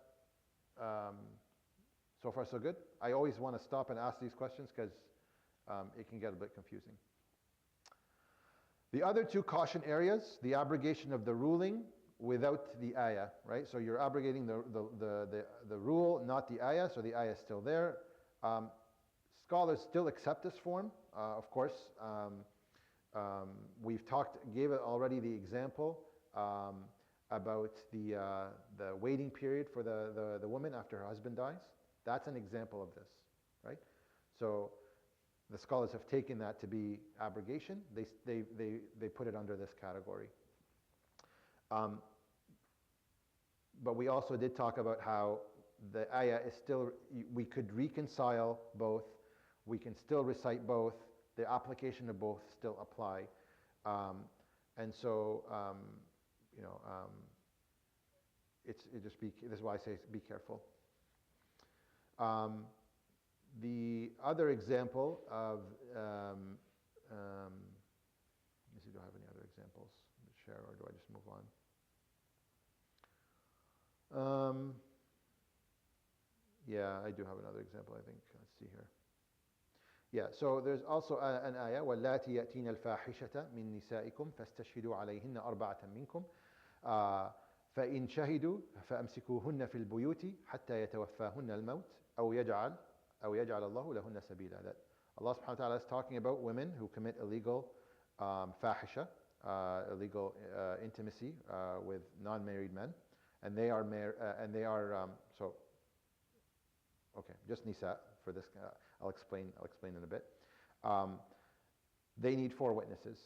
so far so good? I always want to stop and ask these questions because it can get a bit confusing. The other two caution areas, the abrogation of the ruling without the ayah, right? So you're abrogating the rule, not the ayah, so the ayah is still there. Scholars still accept this form, of course. We've gave already the example about the waiting period for the woman after her husband dies. That's an example of this, right? So the scholars have taken that to be abrogation. They put it under this category. But we also did talk about how the ayah is still, we could reconcile both, we can still recite both, the application of both still apply. And so, this is why I say be careful. The other example of, let me see, do I have any other examples to share, or do I just move on? Yeah, I do have another example, I think. Let's see here. Yeah, so there's also an ayah, وَاللَّاتِ يَأْتِينَ الْفَاحِشَةَ مِن نِّسَائِكُمْ فَاسْتَشْهِدُوا عَلَيْهِنَّ أَرْبَعَةً مِّنكُمْ فإن شهدوا فأمسكوهن في البيوت حتى يتوفاهن الموت أو يجعل الله لهن سبيلا. That Allah subhanahu wa ta'ala is talking about women who commit illegal fahisha, illegal intimacy with non-married men, and they are so okay, just nisa for this. I'll explain in a bit. They need 4 witnesses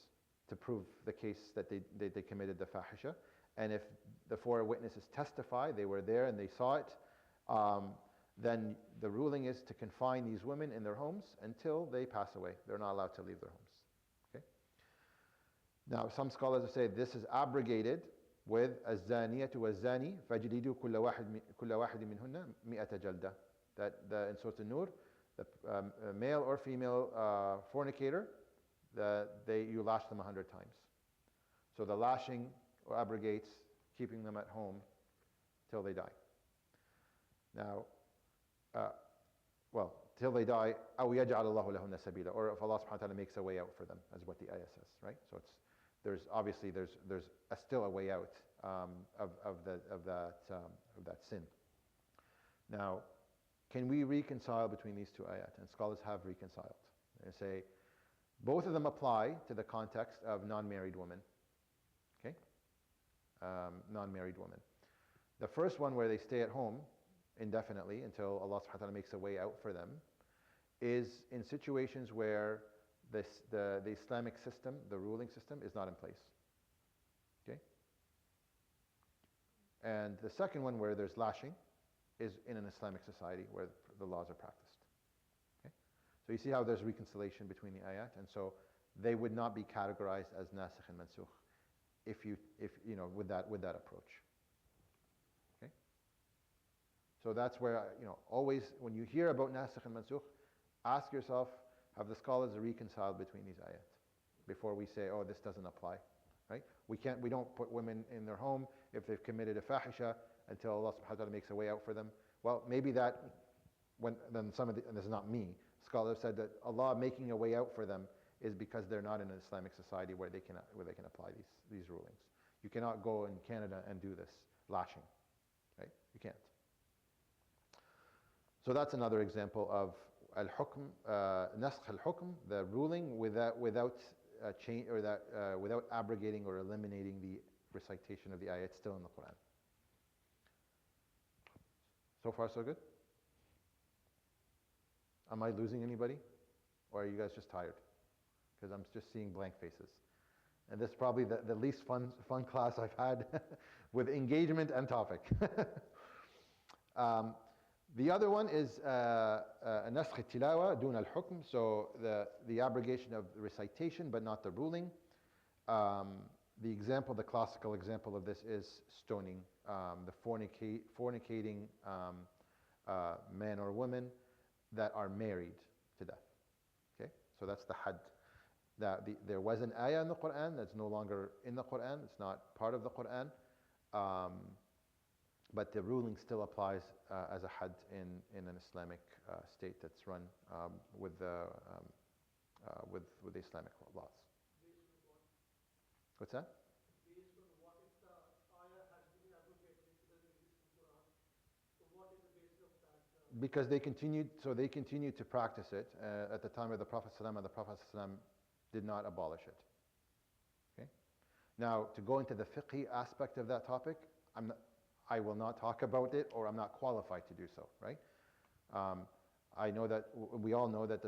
to prove the case that they committed the fahisha. And if the 4 witnesses testify, they were there and they saw it, then the ruling is to confine these women in their homes until they pass away. They're not allowed to leave their homes. Okay? Now, some scholars say this is abrogated with الزانية والزاني فاجلدوا كل واحد منهن 100 جلدة. That in Surah An-Nur, the male or female fornicator, you lash them 100 times. So the lashing abrogates keeping them at home till they die. Now, till they die, أو يجعل الله لهن سبيلا, or if Allah subhanahu wa ta'ala makes a way out for them, as what the ayah says, right? So there's still a way out of that sin. Now, can we reconcile between these 2 ayat? And scholars have reconciled. They say both of them apply to the context of non-married women. Okay? Non-married women. The first one, where they stay at home indefinitely until Allah subhanahu wa ta'ala makes a way out for them, is in situations where the Islamic system, the ruling system, is not in place. Okay? And the second one, where there's lashing, is in an Islamic society where the laws are practiced. Okay? So you see how there's reconciliation between the ayat, and so they would not be categorized as nasikh and mansukh if with that approach. Okay? So that's where, always when you hear about nasikh and mansukh, ask yourself, have the scholars reconciled between these ayat before we say, oh, this doesn't apply, right? We don't put women in their home if they've committed a fahisha until Allah subhanahu wa ta'ala makes a way out for them. Well, maybe and this is not me, scholars have said that Allah making a way out for them is because they're not in an Islamic society where they can apply these rulings. You cannot go in Canada and do this lashing, right? You can't. So that's another example of al-hukm, naskh al-hukm, the ruling without change, or without abrogating or eliminating the recitation of the ayat still in the Quran. So far, so good? Am I losing anybody? Or are you guys just tired? Because I'm just seeing blank faces. And this is probably the least fun class I've had with engagement and topic. The other one is naskh al-tilawa dun al-hukm, so the abrogation of the recitation but not the ruling. The classical example of this is stoning, the fornicating man or woman that are married to death. Okay, so that's the had. There was an ayah in the Quran that's no longer in the Quran. It's not part of the Quran, but the ruling still applies as a had in an Islamic state that's run with the Islamic laws. What's that? Based on what if the ayah has been abrogated, it doesn't exist in Quran? So what is the basis of that? Because they continued to practice it at the time of the Prophet ﷺ, and the Prophet ﷺ did not abolish it. Okay? Now, to go into the fiqhi aspect of that topic, I will not talk about it, or I'm not qualified to do so. Right? I know that we all know that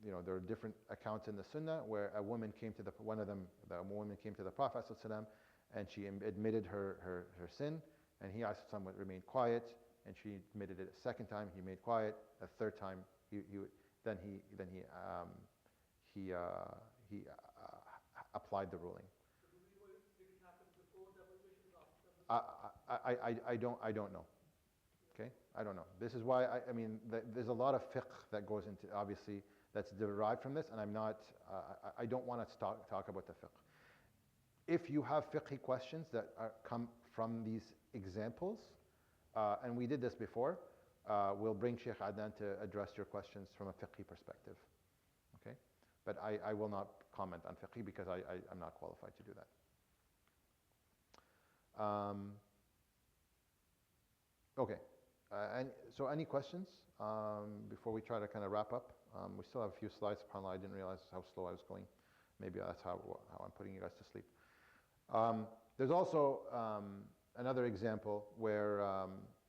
there are different accounts in the Sunnah where a woman came to the Prophet ﷺ, and she admitted her sin, and he asked someone to remain quiet, and she admitted it a second time. He made quiet. A third time, he applied the ruling. So do we know if did it happen before the abolition or after the abolition? I don't know. Okay, I don't know. This is why I mean, there's a lot of fiqh that goes into, obviously, that's derived from this, and I'm not, I don't want to talk about the fiqh. If you have fiqhi questions that come from these examples, and we did this before, we'll bring Sheikh Adnan to address your questions from a fiqhi perspective. Okay, but I will not comment on fiqhi because I'm not qualified to do that. Okay. And so any questions before we try to kind of wrap up? We still have a few slides. SubhanAllah, I didn't realize how slow I was going. Maybe that's how I'm putting you guys to sleep. There's also another example where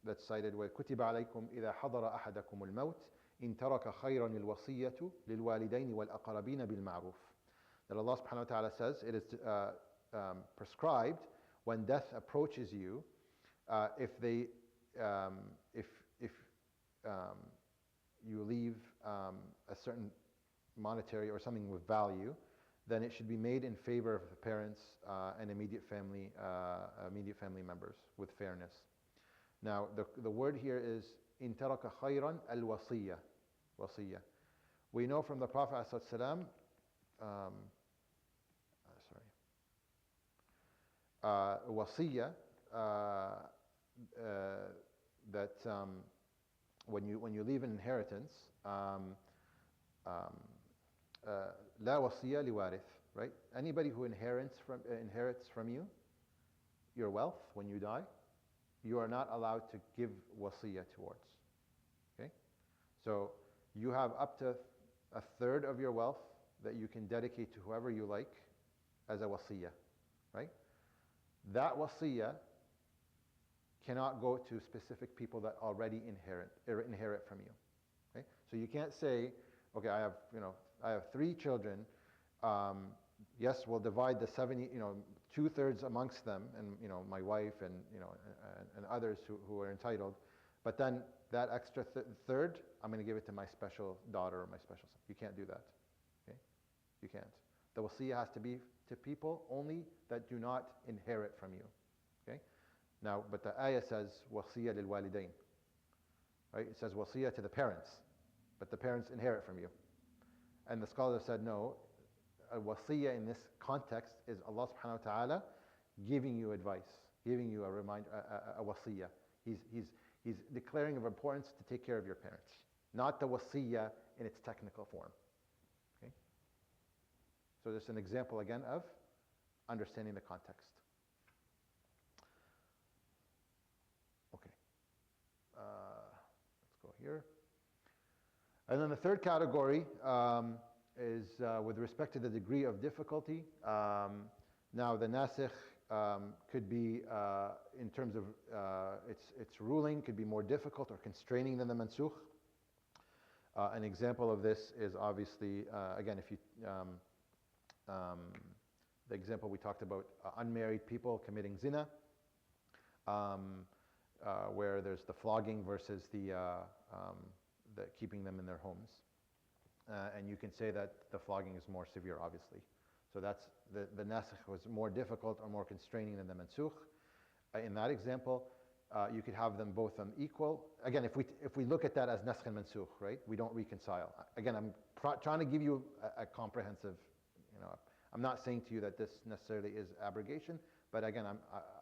that's cited where كتب عليكم إذا حضر أحدكم الموت إن ترك خيرا الوصية للوالدين والأقربين بالمعروف. That Allah subhanahu wa ta'ala says it is prescribed when death approaches you, if you leave a certain monetary or something with value, then it should be made in favor of the parents and immediate family members with fairness. Now, the word here is in taraka khayran al-wasiyya. Wasiyya. We know from the Prophet ﷺ, wasiyya, that when you leave an inheritance, la wasiyya liwarith, right? Anybody who inherits from you your wealth when you die, you are not allowed to give wasiyya towards. Okay, so you have up to a third of your wealth that you can dedicate to whoever you like as a wasiyya, right? That wasiyya cannot go to specific people that already inherit from you. Okay? So you can't say, okay, I have 3 children. Yes, we'll divide the 70, 2/3 amongst them, and my wife and and others who are entitled. But then that extra third, I'm going to give it to my special daughter or my special son. You can't do that. Okay? You can't. The wasiyya has to be to people only that do not inherit from you. Okay? Now, but the ayah says wasiyya lil walidain. Right? It says wasiyya to the parents, but the parents inherit from you. And the scholars said no, a wasiyya in this context is Allah subhanahu wa ta'ala giving you advice, giving you a reminder, a wasiyya. He's declaring of importance to take care of your parents, not the wasiyya in its technical form. Okay? So there's an example again of understanding the context. Okay. Let's go here. And then the third category is with respect to the degree of difficulty. Now the nasikh could be, in terms of its ruling, could be more difficult or constraining than the mansukh. An example of this is obviously, again, if you, the example we talked about, unmarried people committing zina, where there's the flogging versus the keeping them in their homes. And you can say that the flogging is more severe, obviously. So that's, the nasikh was more difficult or more constraining than the mansukh. In that example, you could have them both equal. Again, if we look at that as nasikh and mansukh, right? We don't reconcile. Again, I'm trying to give you a comprehensive, I'm not saying to you that this necessarily is abrogation, but again,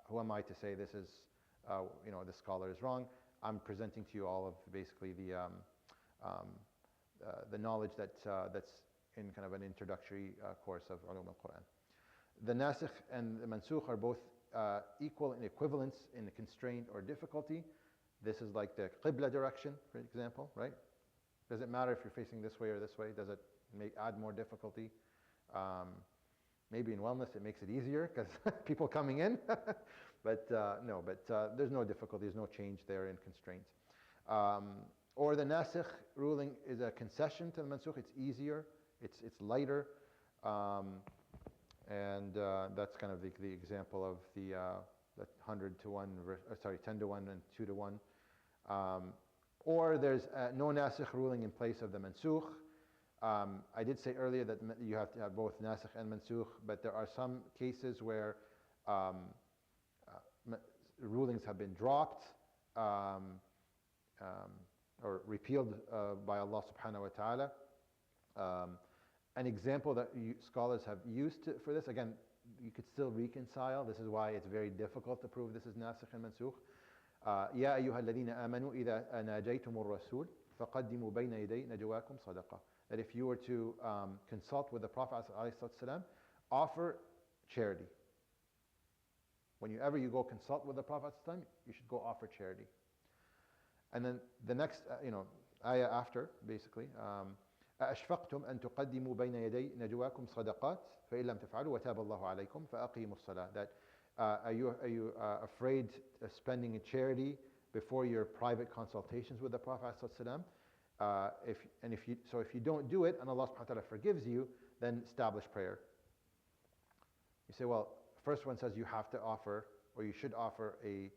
who am I to say this is, the scholar is wrong? I'm presenting to you all of basically the knowledge that's in kind of an introductory course of ulum al-Quran. The nasikh and the mansukh are both equal in equivalence in the constraint or difficulty. This is like the qibla direction, for example, right? Does it matter if you're facing this way or this way? Does it add more difficulty? Maybe in wellness it makes it easier because people coming in, but no, there's no difficulty, there's no change there in constraint. Or the nasikh ruling is a concession to the mansukh. It's easier, it's lighter, and that's kind of the example of the 100 to 1, 10 to 1 and 2 to 1. Or there's no nasikh ruling in place of the mansukh. I did say earlier that you have to have both nasikh and mansukh, but there are some cases where rulings have been dropped, or repealed by Allah subhanahu wa ta'ala. An example that scholars have used for this, again, you could still reconcile. This is why it's very difficult to prove this is nasikh and mansukh. يا أيها الذين آمنوا إذا ناجيتم الرسول فقدموا بين يدي نجواكم صدقة. That if you were to consult with the Prophet ﷺ, offer charity. Whenever you go consult with the Prophet ﷺ, you should go offer charity. And then the next, ayah after, basically, أأشفقتم أن تقدموا بين يدي نجواكم صدقات فإن لم تفعلوا وتاب الله عليكم فأقيموا الصلاة. That are you afraid of spending in charity before your private consultations with the Prophet ﷺ? If you don't do it and Allah subhanahu wa ta'ala forgives you, then establish prayer. You say, well, first one says you have to offer, or you should offer a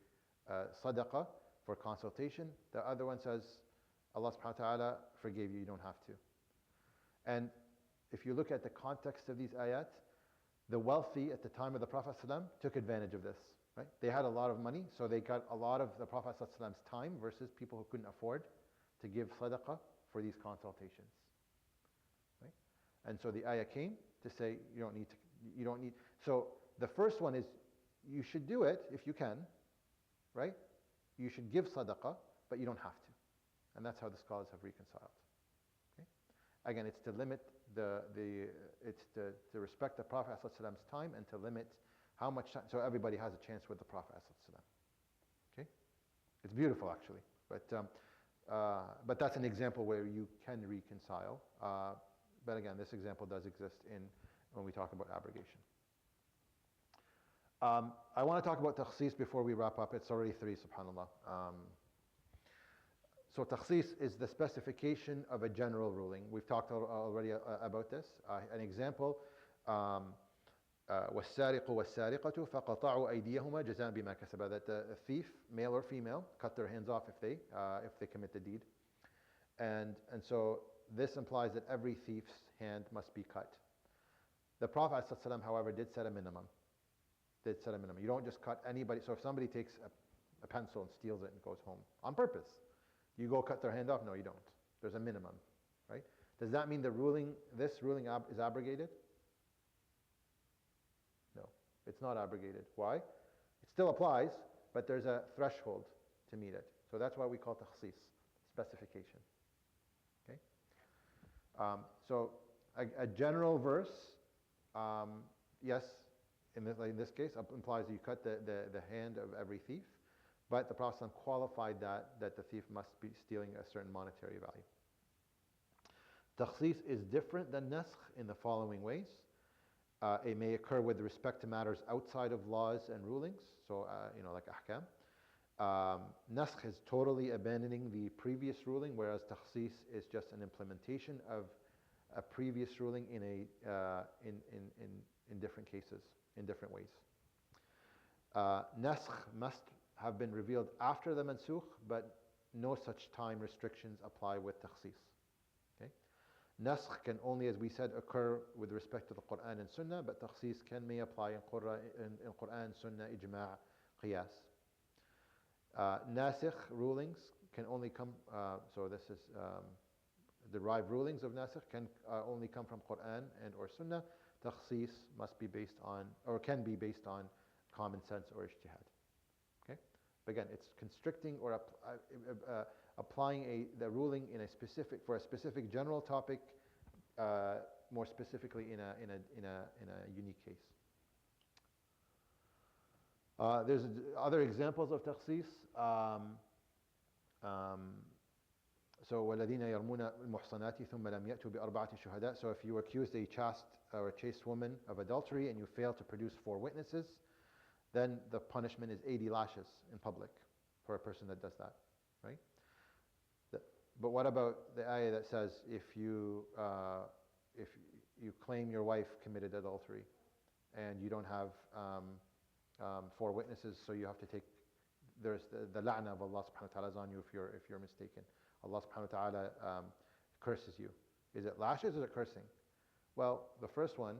sadaqah for consultation. The other one says Allah subhanahu wa ta'ala forgave you, you don't have to. And if you look at the context of these ayat, the wealthy at the time of the Prophet ﷺ took advantage of this. Right? They had a lot of money, so they got a lot of the Prophet ﷺ's time versus people who couldn't afford to give sadaqah for these consultations. Right? And so the ayah came to say you don't need. So the first one is you should do it if you can, right? You should give sadaqah, but you don't have to. And that's how the scholars have reconciled. Okay? Again, it's to limit to respect the Prophet ﷺ's time and to limit how much time, so everybody has a chance with the Prophet ﷺ. Okay? It's beautiful actually, but that's an example where you can reconcile. But again, this example does exist when we talk about abrogation. I want to talk about takhsis before we wrap up. It's already 3, subhanAllah. So takhsis is the specification of a general ruling. We've talked already about this. An example, وَالسَّارِقُ وَالسَّارِقَةُ فَقَطَعُوا أَيْدِيَهُمَا جَزَاءً بِمَا كَسَبَا. That the thief, male or female, cut their hands off if they commit the deed. And so this implies that every thief's hand must be cut. The Prophet ﷺ, however, did set a minimum. You don't just cut anybody. So if somebody takes a pencil and steals it and goes home on purpose, you go cut their hand off? No, you don't. There's a minimum, right? Does that mean this ruling is abrogated? No, it's not abrogated. Why? It still applies, but there's a threshold to meet it. So that's why we call takhsis, specification. Okay? So a general verse, yes, in this case, implies that you cut the hand of every thief. But the Prophet ﷺ qualified that the thief must be stealing a certain monetary value. Takhsis is different than naskh in the following ways. It may occur with respect to matters outside of laws and rulings, so like ahkam. Naskh is totally abandoning the previous ruling, whereas takhsis is just an implementation of a previous ruling in different cases, in different ways. Naskh must have been revealed after the mansukh, but no such time restrictions apply with takhsis. Okay? Naskh can only, as we said, occur with respect to the Qur'an and Sunnah, but takhsis may apply in Qur'an, Sunnah, Ijma', Qiyas. Nasikh rulings can only come, so this is derived rulings of nasikh can only come from Qur'an and or Sunnah. Takhsis must be based on, or can be based on, common sense or ijtihad. Okay? But again, it's constricting or applying the ruling for a specific general topic, more specifically in a unique case. There's other examples of takhsis. So وَالَّذِينَ يَرْمُونَ الْمُحْصَنَاتِ ثُمَّ لَمْ يَأْتُوا بِأَرْبَعَةِ شُهَدَاء. So if you accused a chaste or a chaste woman of adultery and you fail to produce 4 witnesses, then the punishment is 80 lashes in public for a person that does that, right? But what about the ayah that says if you claim your wife committed adultery and you don't have 4 witnesses, so you have to take, there's the la'na of Allah subhanahu wa ta'ala is on you if you're mistaken. Allah subhanahu wa ta'ala curses you. Is it lashes or is it cursing? Well, the first one,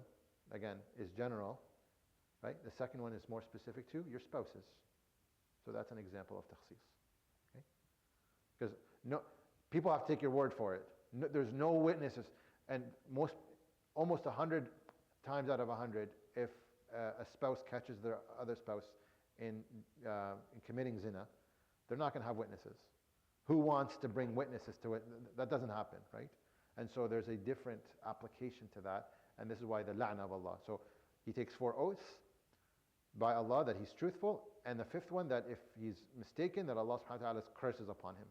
again, is general, right? The second one is more specific to your spouses. So that's an example of takhsis. Okay? Because no, people have to take your word for it. No, there's no witnesses. And almost 100 times out of 100, if a spouse catches their other spouse in committing zina, they're not going to have witnesses. Who wants to bring witnesses to it? That doesn't happen, right? And so there's a different application to that, and this is why the la'na of Allah. So he takes 4 oaths by Allah that he's truthful, and the 5th one that if he's mistaken, that Allah subhanahu wa ta'ala's curses upon him.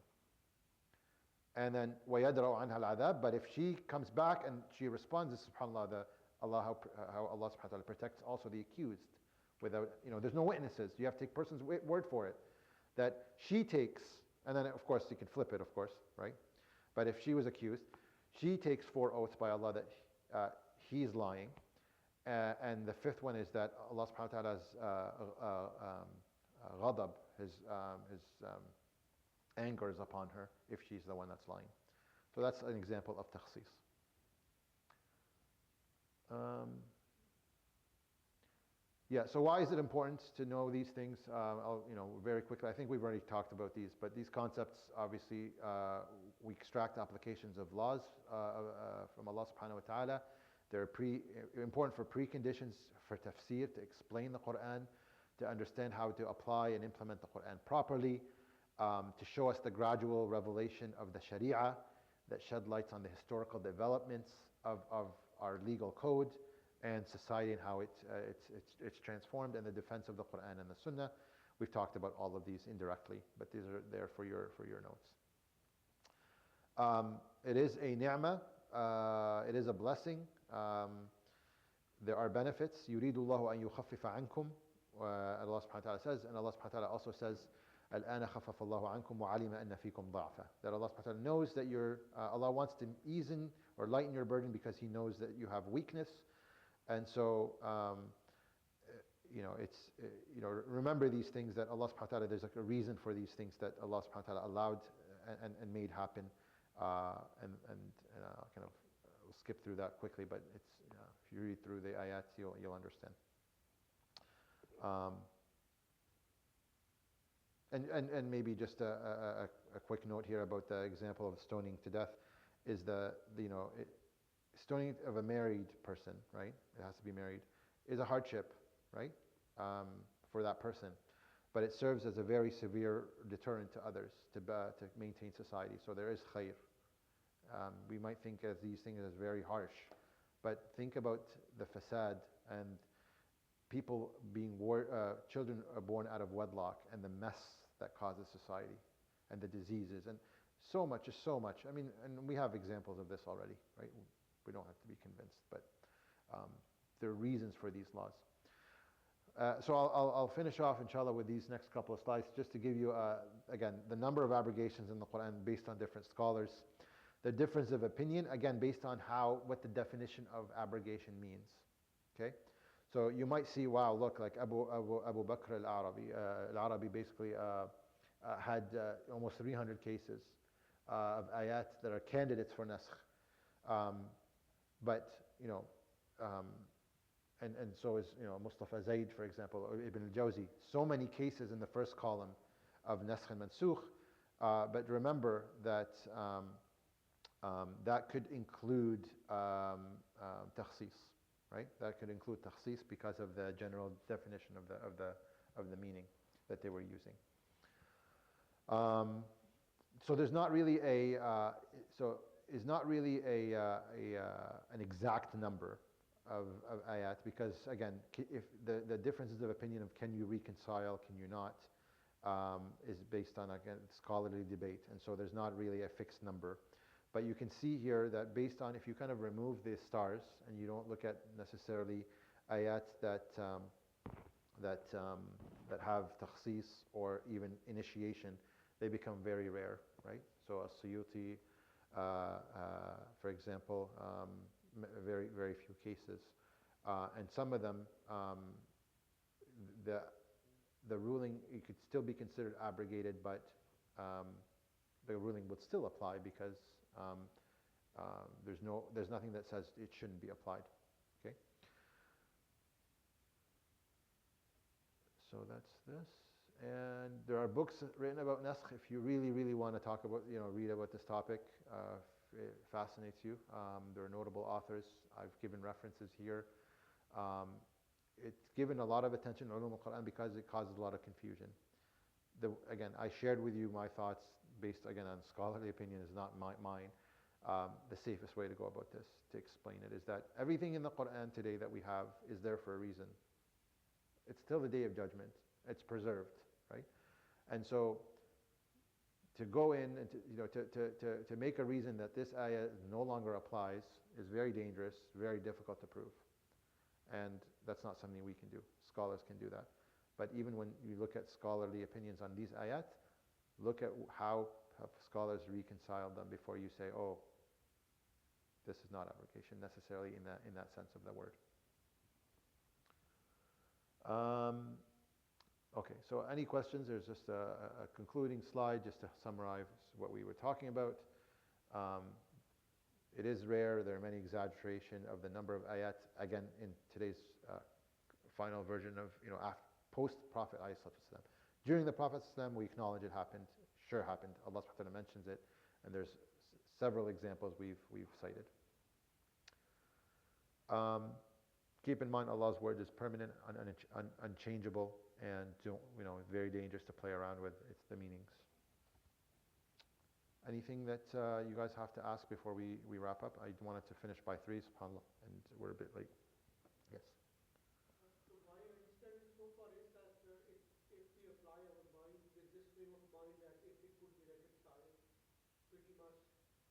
And then وَيَدْرَوْ عَنْهَا الْعَذَابِ, but if she comes back and she responds, subhanAllah, how Allah subhanahu wa ta'ala protects also the accused without, there's no witnesses. You have to take person's word for it. That she takes, and then of course you can flip it, of course, right? But if she was accused, she takes 4 oaths by Allah that he's lying. And the 5th one is that Allah subhanahu wa ta'ala's ghadab, his anger is upon her if she's the one that's lying. So that's an example of takhsis. So why is it important to know these things? Very quickly, I think we've already talked about these, but these concepts, obviously, we extract applications of laws from Allah subhanahu wa ta'ala. They're important for preconditions for tafsir, to explain the Qur'an, to understand how to apply and implement the Qur'an properly, to show us the gradual revelation of the Sharia that shed lights on the historical developments of our legal code and society and how it's transformed, and the defense of the Qur'an and the Sunnah. We've talked about all of these indirectly, but these are there for your notes. It is a ni'mah, it is a blessing. There are benefits. يُرِيدُ اللَّهُ أَن يُخَفِّفَ عَنْكُمْ, Allah subhanahu wa ta'ala says, and Allah subhanahu wa ta'ala also says, الآن خفف الله عنكم وعلم أن فيكم ضعفا. That Allah subhanahu wa ta'ala knows that Allah wants to ease or lighten your burden because He knows that you have weakness. And so, remember these things that Allah subhanahu wa ta'ala, there's like a reason for these things that Allah subhanahu wa ta'ala allowed and made happen. And kind of we'll skip through that quickly, but it's, if you read through the ayats, you'll understand. And maybe just a quick note here about the example of stoning to death is stoning of a married person, right? It has to be married, is a hardship, right? For that person. But it serves as a very severe deterrent to others to maintain society. So there is khair. We might think of these things as very harsh, but think about the fasad and people children are born out of wedlock and the mess that causes society and the diseases and so much. I mean, and we have examples of this already, right? We don't have to be convinced, but there are reasons for these laws. So I'll finish off, inshallah, with these next couple of slides, just to give you, again, the number of abrogations in the Quran based on different scholars, the difference of opinion, again, based on what the definition of abrogation means. Okay, so you might see, wow, look, like Abu Bakr al-Arabi basically had almost 300 cases of ayat that are candidates for naskh. But and so is Mustafa Zaid, for example, or Ibn al-Jawzi. So many cases in the first column of naskh and mansukh. But remember that that could include takhsis, right? That could include takhsis because of the general definition of the meaning that they were using. So there's not really an exact number of ayat, because again, if the differences of opinion of can you reconcile, can you not, is based on, again, scholarly debate, and so there's not really a fixed number. But you can see here that based on, if you kind of remove the stars and you don't look at necessarily ayat that have takhsis or even initiation, they become very rare, right? So as-Suyuti, for example, very, very few cases. And some of them, the ruling, it could still be considered abrogated, but the ruling would still apply because there's nothing that says it shouldn't be applied. Okay. So that's this. And there are books written about nasakh if you really, really want to talk about, read about this topic, if it fascinates you. There are notable authors. I've given references here. Um, it's given a lot of attention to ulum al-Quran because it causes a lot of confusion. Again, I shared with you my thoughts based, again, on scholarly opinion, is not mine. The safest way to go about this, to explain it, is that everything in the Quran today that we have is there for a reason. It's till the Day of Judgment. It's preserved, right? And so, to go in and to make a reason that this ayah no longer applies is very dangerous, very difficult to prove. And that's not something we can do. Scholars can do that. But even when you look at scholarly opinions on these ayat, look at how scholars reconciled them before you say, oh, this is not abrogation necessarily in that sense of the word. Okay, so any questions? There's just a concluding slide just to summarize what we were talking about. It is rare. There are many exaggeration of the number of ayat. Again, in today's final version of, post-Prophet ﷺ. During the Prophet ﷺ, we acknowledge it happened. Sure happened. Allah subhanahu wa ta'ala mentions it. And there's several examples we've cited. Keep in mind Allah's word is permanent, unchangeable, and very dangerous to play around with. It's the meanings. Anything that you guys have to ask before we wrap up? I wanted to finish by 3, subhanAllah, and we're a bit late. Yes? So my understanding so far is that if we apply our mind with this frame of mind that if it could be reconciled, pretty much.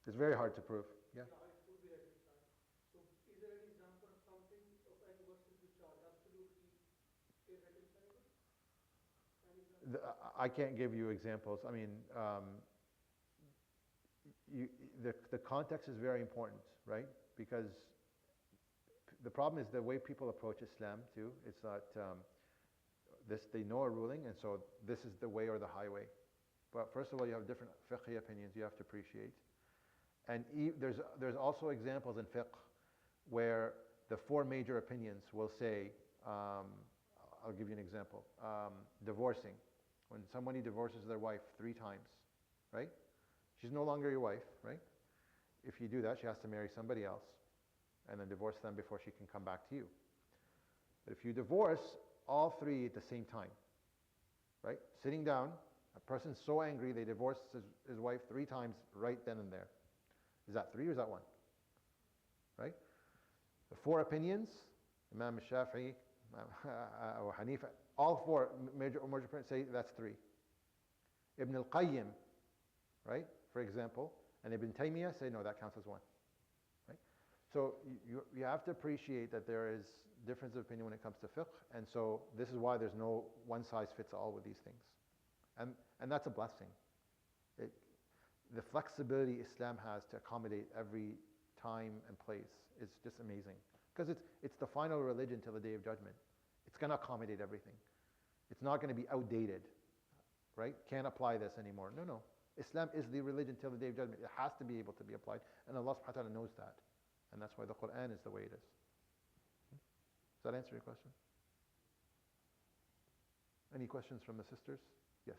It's very hard to prove. Yeah. Yeah, it could be reconciled. So is there an example of something, of any verses which are absolutely irreconcilable? I can't give you examples. I mean, the context is very important, right? Because the problem is the way people approach Islam too. It's that they know a ruling, and so this is the way or the highway. But first of all, you have different fiqh opinions you have to appreciate. And there's also examples in fiqh where the 4 major opinions will say, I'll give you an example, divorcing. When somebody divorces their wife 3 times, right? She's no longer your wife, right? If you do that, she has to marry somebody else and then divorce them before she can come back to you. But if you divorce all 3 at the same time, right? Sitting down, a person's so angry they divorce his wife 3 times right then and there. Is that 3 or is that 1? Right? The 4 opinions, Imam Shafi'i, or Hanifa, all 4 major opinions say that's 3. Ibn al-Qayyim, right, for example, and Ibn Taymiyyah say no, that counts as 1. Right? So you have to appreciate that there is difference of opinion when it comes to fiqh, and so this is why there's no one size fits all with these things. And that's a blessing. The flexibility Islam has to accommodate every time and place is just amazing. Because it's the final religion till the Day of Judgment. It's going to accommodate everything. It's not going to be outdated, right? Can't apply this anymore. No. Islam is the religion till the Day of Judgment. It has to be able to be applied. And Allah subhanahu wa ta'ala knows that. And that's why the Quran is the way it is. Does that answer your question? Any questions from the sisters? Yes.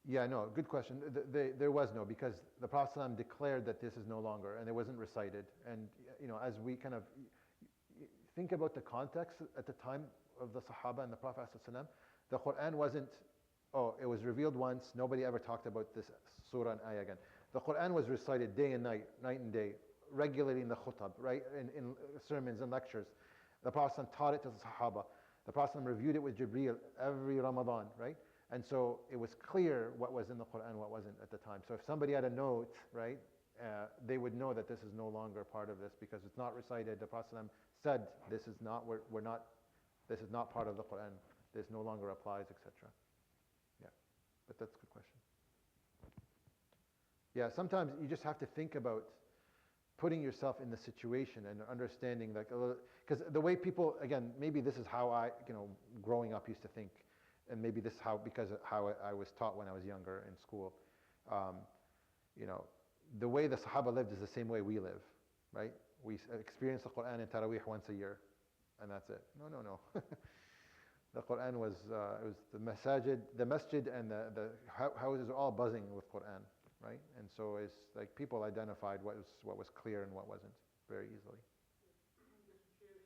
Yeah, no, good question. There was no, because the Prophet ﷺ declared that this is no longer, and it wasn't recited. And as we kind of think about the context at the time of the Sahaba and the Prophet ﷺ, the Quran wasn't, it was revealed once, nobody ever talked about this surah and ayah again. The Quran was recited day and night and day, regularly in the khutab, right, in sermons and lectures. The Prophet ﷺ taught it to the Sahaba. The Prophet ﷺ reviewed it with Jibreel every Ramadan, right? And so it was clear what was in the Quran, what wasn't at the time. So if somebody had a note, right, they would know that this is no longer part of this because it's not recited. The Prophet ﷺ said, this is not part of the Quran. This no longer applies, etc. Yeah, but that's a good question. Yeah, sometimes you just have to think about putting yourself in the situation and understanding, like, because the way people, again, maybe this is how I, growing up used to think, and maybe this is because of how I was taught when I was younger in school. You know, the way the Sahaba lived is the same way we live, right? We experience the Quran in Taraweeh once a year, and that's it. No. The Quran was, it was the masjid and the houses are all buzzing with Quran, right? And so it's like people identified what was clear and what wasn't very easily.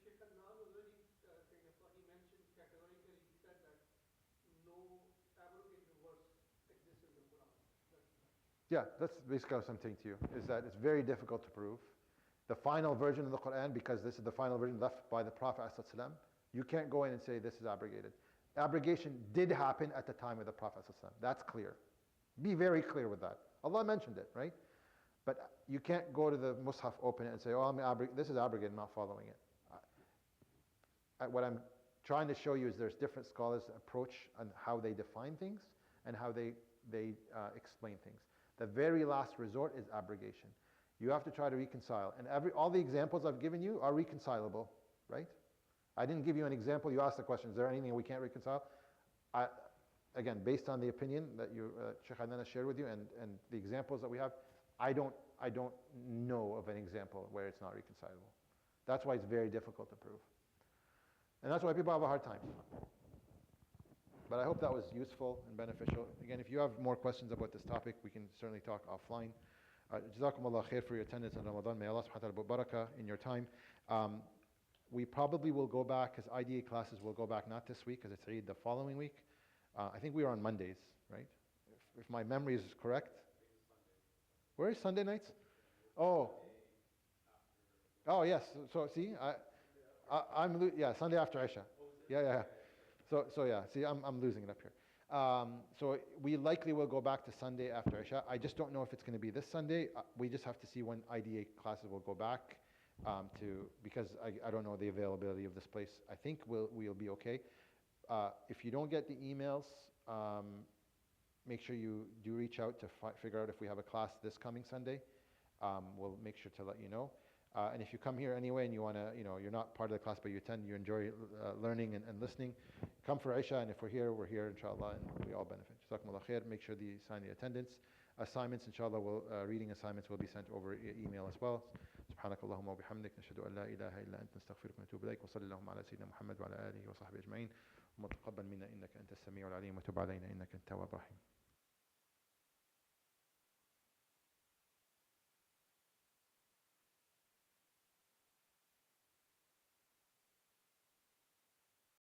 Sheikh Adnan was very kind of, he mentioned categorically, he said that no abrogated verse exists in the Quran. Yeah, that's basically what I'm saying to you, is that it's very difficult to prove. The final version of the Quran, because this is the final version left by the Prophet ﷺ, you can't go in and say this is abrogated. Abrogation did happen at the time of the Prophet ﷺ. That's clear. Be very clear with that. Allah mentioned it, right? But you can't go to the Mus'haf, open it and say, oh, this is abrogated, I'm not following it. What I'm trying to show you is there's different scholars' approach on how they define things and how they explain things. The very last resort is abrogation. You have to try to reconcile. And all the examples I've given you are reconcilable, right? I didn't give you an example. You asked the question, is there anything we can't reconcile? Again, based on the opinion that Sheikh Adnan shared with you and the examples that we have, I don't know of an example where it's not reconcilable. That's why it's very difficult to prove. And that's why people have a hard time. But I hope that was useful and beneficial. Again, if you have more questions about this topic, we can certainly talk offline. Jazakumullah khair for your attendance in Ramadan. May Allah subhanahu wa ta'ala put barakah in your time. We probably will go back, because IDA classes will go back not this week, because it's Eid the following week. I think we are on Mondays, right? If my memory is correct. Where is Sunday nights? Oh, yes. So see, Sunday after Isha. Yeah. So yeah, see, I'm losing it up here. So we likely will go back to Sunday after Isha. I just don't know if it's going to be this Sunday. We just have to see when IDA classes will go back because I don't know the availability of this place. I think we'll be okay. If you don't get the emails, make sure you do reach out to figure out if we have a class this coming Sunday. We'll make sure to let you know. And if you come here anyway and you want to, you're not part of the class but you attend, you enjoy learning and listening, come for Isha, and if we're here inshallah, and we all benefit. Jazakumullah khair. Make sure you sign the attendance. Assignments, inshallah, reading assignments will be sent over email as well. سبحانك اللهم وبحمدك نشهد أن لا إله إلا أنت نستغفرك ونتوب إليك وصلى اللهم على سيدنا محمد وعلى آله وصحبه أجمعين وتقبل منا إنك أنت السميع العليم وتب علينا إنك أنت التواب الرحيم.